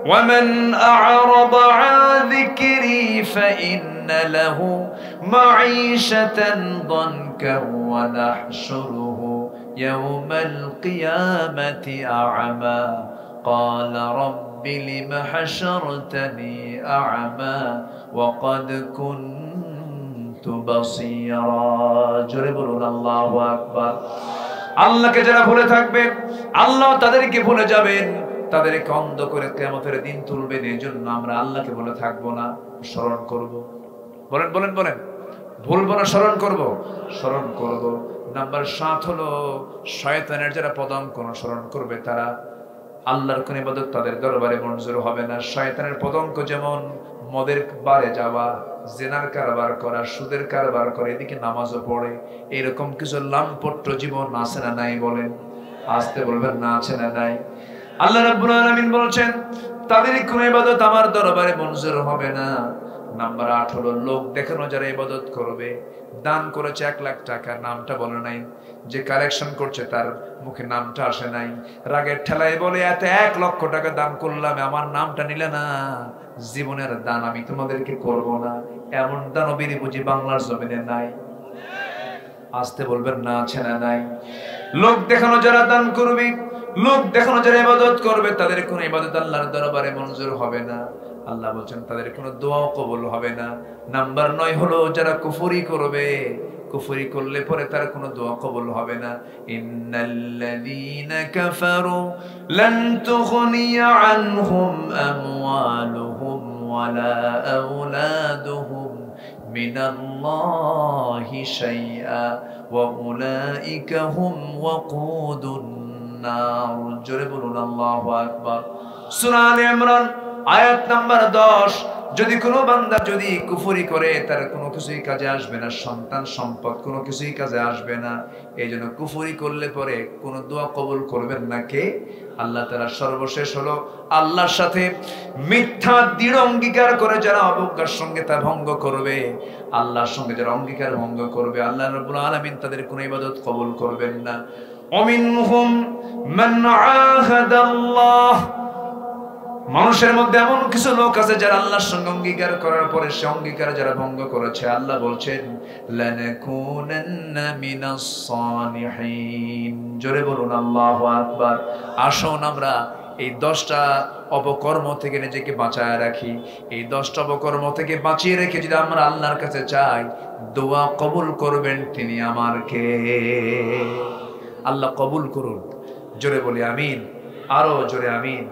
ওয়ামান আ'রাদা আন যিকরি ফাইন্না লাহু মাঈশাতান দানকা ওয়া নাহশুরুহু ইয়াওমাল কিয়ামাতি আ'মা ক্বালা রাব্বি লিমা হাশারতানি আ'মা ওয়া ক্বাদ কুনতু বাসীরা। জোরে বলুন আল্লাহু আকবার। আল্লাহকে যারা ভুলে থাকবে আল্লাহ তাদেরকে ভুলে যাবেন, তাদেরকে অন্ধ করে কিয়ামতের দিন তুলবেন। এজন্য আমরা আল্লাহকে ভুলে থাকবো না, স্মরণ করব। বলেন বলেন বলেন, ভুলবো না, স্মরণ করব, স্মরণ করব। নাম্বার 7 হলো শয়তানের যারা পদাঙ্ক অনুসরণ করবে তারা আল্লাহর কোন ইবাদত তাদের দরবারে মঞ্জুর হবে না। শয়তানের পদাঙ্ক যেমন মদের বারে যাওয়া, জেনার কারবার করা, সুদের কারবার করে, এদিকে নামাজও পড়ে, এরকম কিছু লাম্পট্য জীবন আছে না নাই? বলেন, আসতে বলবেন না আছে না নাই? আল্লাহ রাব্বুল আলামিন বলছেন তাদের কোন ইবাদত আমার দরবারে মঞ্জুর হবে না। নাম্বার 8 হলো লোক দেখানো যারা ইবাদত করবে। দান করেছে 1 লাখ টাকা, নামটা বলে নাই, যে কালেকশন করছে তার মুখে নামটা আসে নাই, রাগের ঠেলায় বলে এত 1 লক্ষ টাকা দান করলাম, আমার নামটা নিলে না, জীবনের দান আমি তোমাদেরকে করব না। এমন দানবীর বুঝি বাংলার জমিনে নাই? আসতে বলবেন না আছে না নাই? লোক দেখানো যারা দান করবে, লোক দেখানো যারা ইবাদত করবে, তাদের কোনো ইবাদত আল্লাহর দরবারে মঞ্জুর হবে না। আল্লাহ বলেন তাদের কোনো দোয়াও কবুল হবে না। নাম্বার 9 হলো যারা কুফরি করবে, কুফরি করলে পরে তার কোনো দোয়া কবুল হবে না। ইন্নাল্লাযীনা কাফারু লান তুগনিয়া আনহুম আমওয়ালুহুম ওয়ালা আওলাদুহুম মিনাল্লাহি শাইআ ওয়া উলাইকা হুম ওয়াকুদুন নার। জোরে বলুন আল্লাহু আকবার। সূরা আলে ইমরান আয়াত নাম্বার 10। যদি কোনো বান্দা যদি কুফরি করে তার কোনো কিছুই কাজে আসবে না, সন্তান সম্পদ কোনো কিছুই কাজে আসবে না। এই জন্য কুফরি করলে পরে কোনো দোয়া কবুল করবেন না কে? আল্লাহ তাআলা। সর্বশেষ হলো আল্লাহর সাথে মিথ্যা দৃঢ় অঙ্গীকার করে যারা অবজ্ঞার সঙ্গে তা ভঙ্গ করবে, আল্লাহর সঙ্গে যারা অঙ্গীকার ভঙ্গ করবে, আল্লাহ রাব্বুল আলামিন তাদের কোনো ইবাদত কবুল করবেন না। ওমিনহুম মান আহাদাল্লাহ, মানুষের মধ্যে এমন কিছু লোক আছে যারা আল্লাহর সঙ্গে অঙ্গীকার করার পরে সে অঙ্গীকার যারা ভঙ্গ করেছে, আল্লাহ বলছেন লানাকুনান্না মিনাস সালিহিন। জোরে বলুন আল্লাহু আকবার। আসুন আমরা এই 10টা অপকর্ম থেকে নিজেকে বাঁচায় রাখি। এই 10টা অপকর্ম থেকে বাঁচিয়ে রেখে যদি আমরা আল্লাহর কাছে চাই, দোয়া কবুল করবেন তিনি আমারকে। আল্লাহ কবুল করুন। জোরে বলি আমিন, আরো জোরে আমিন।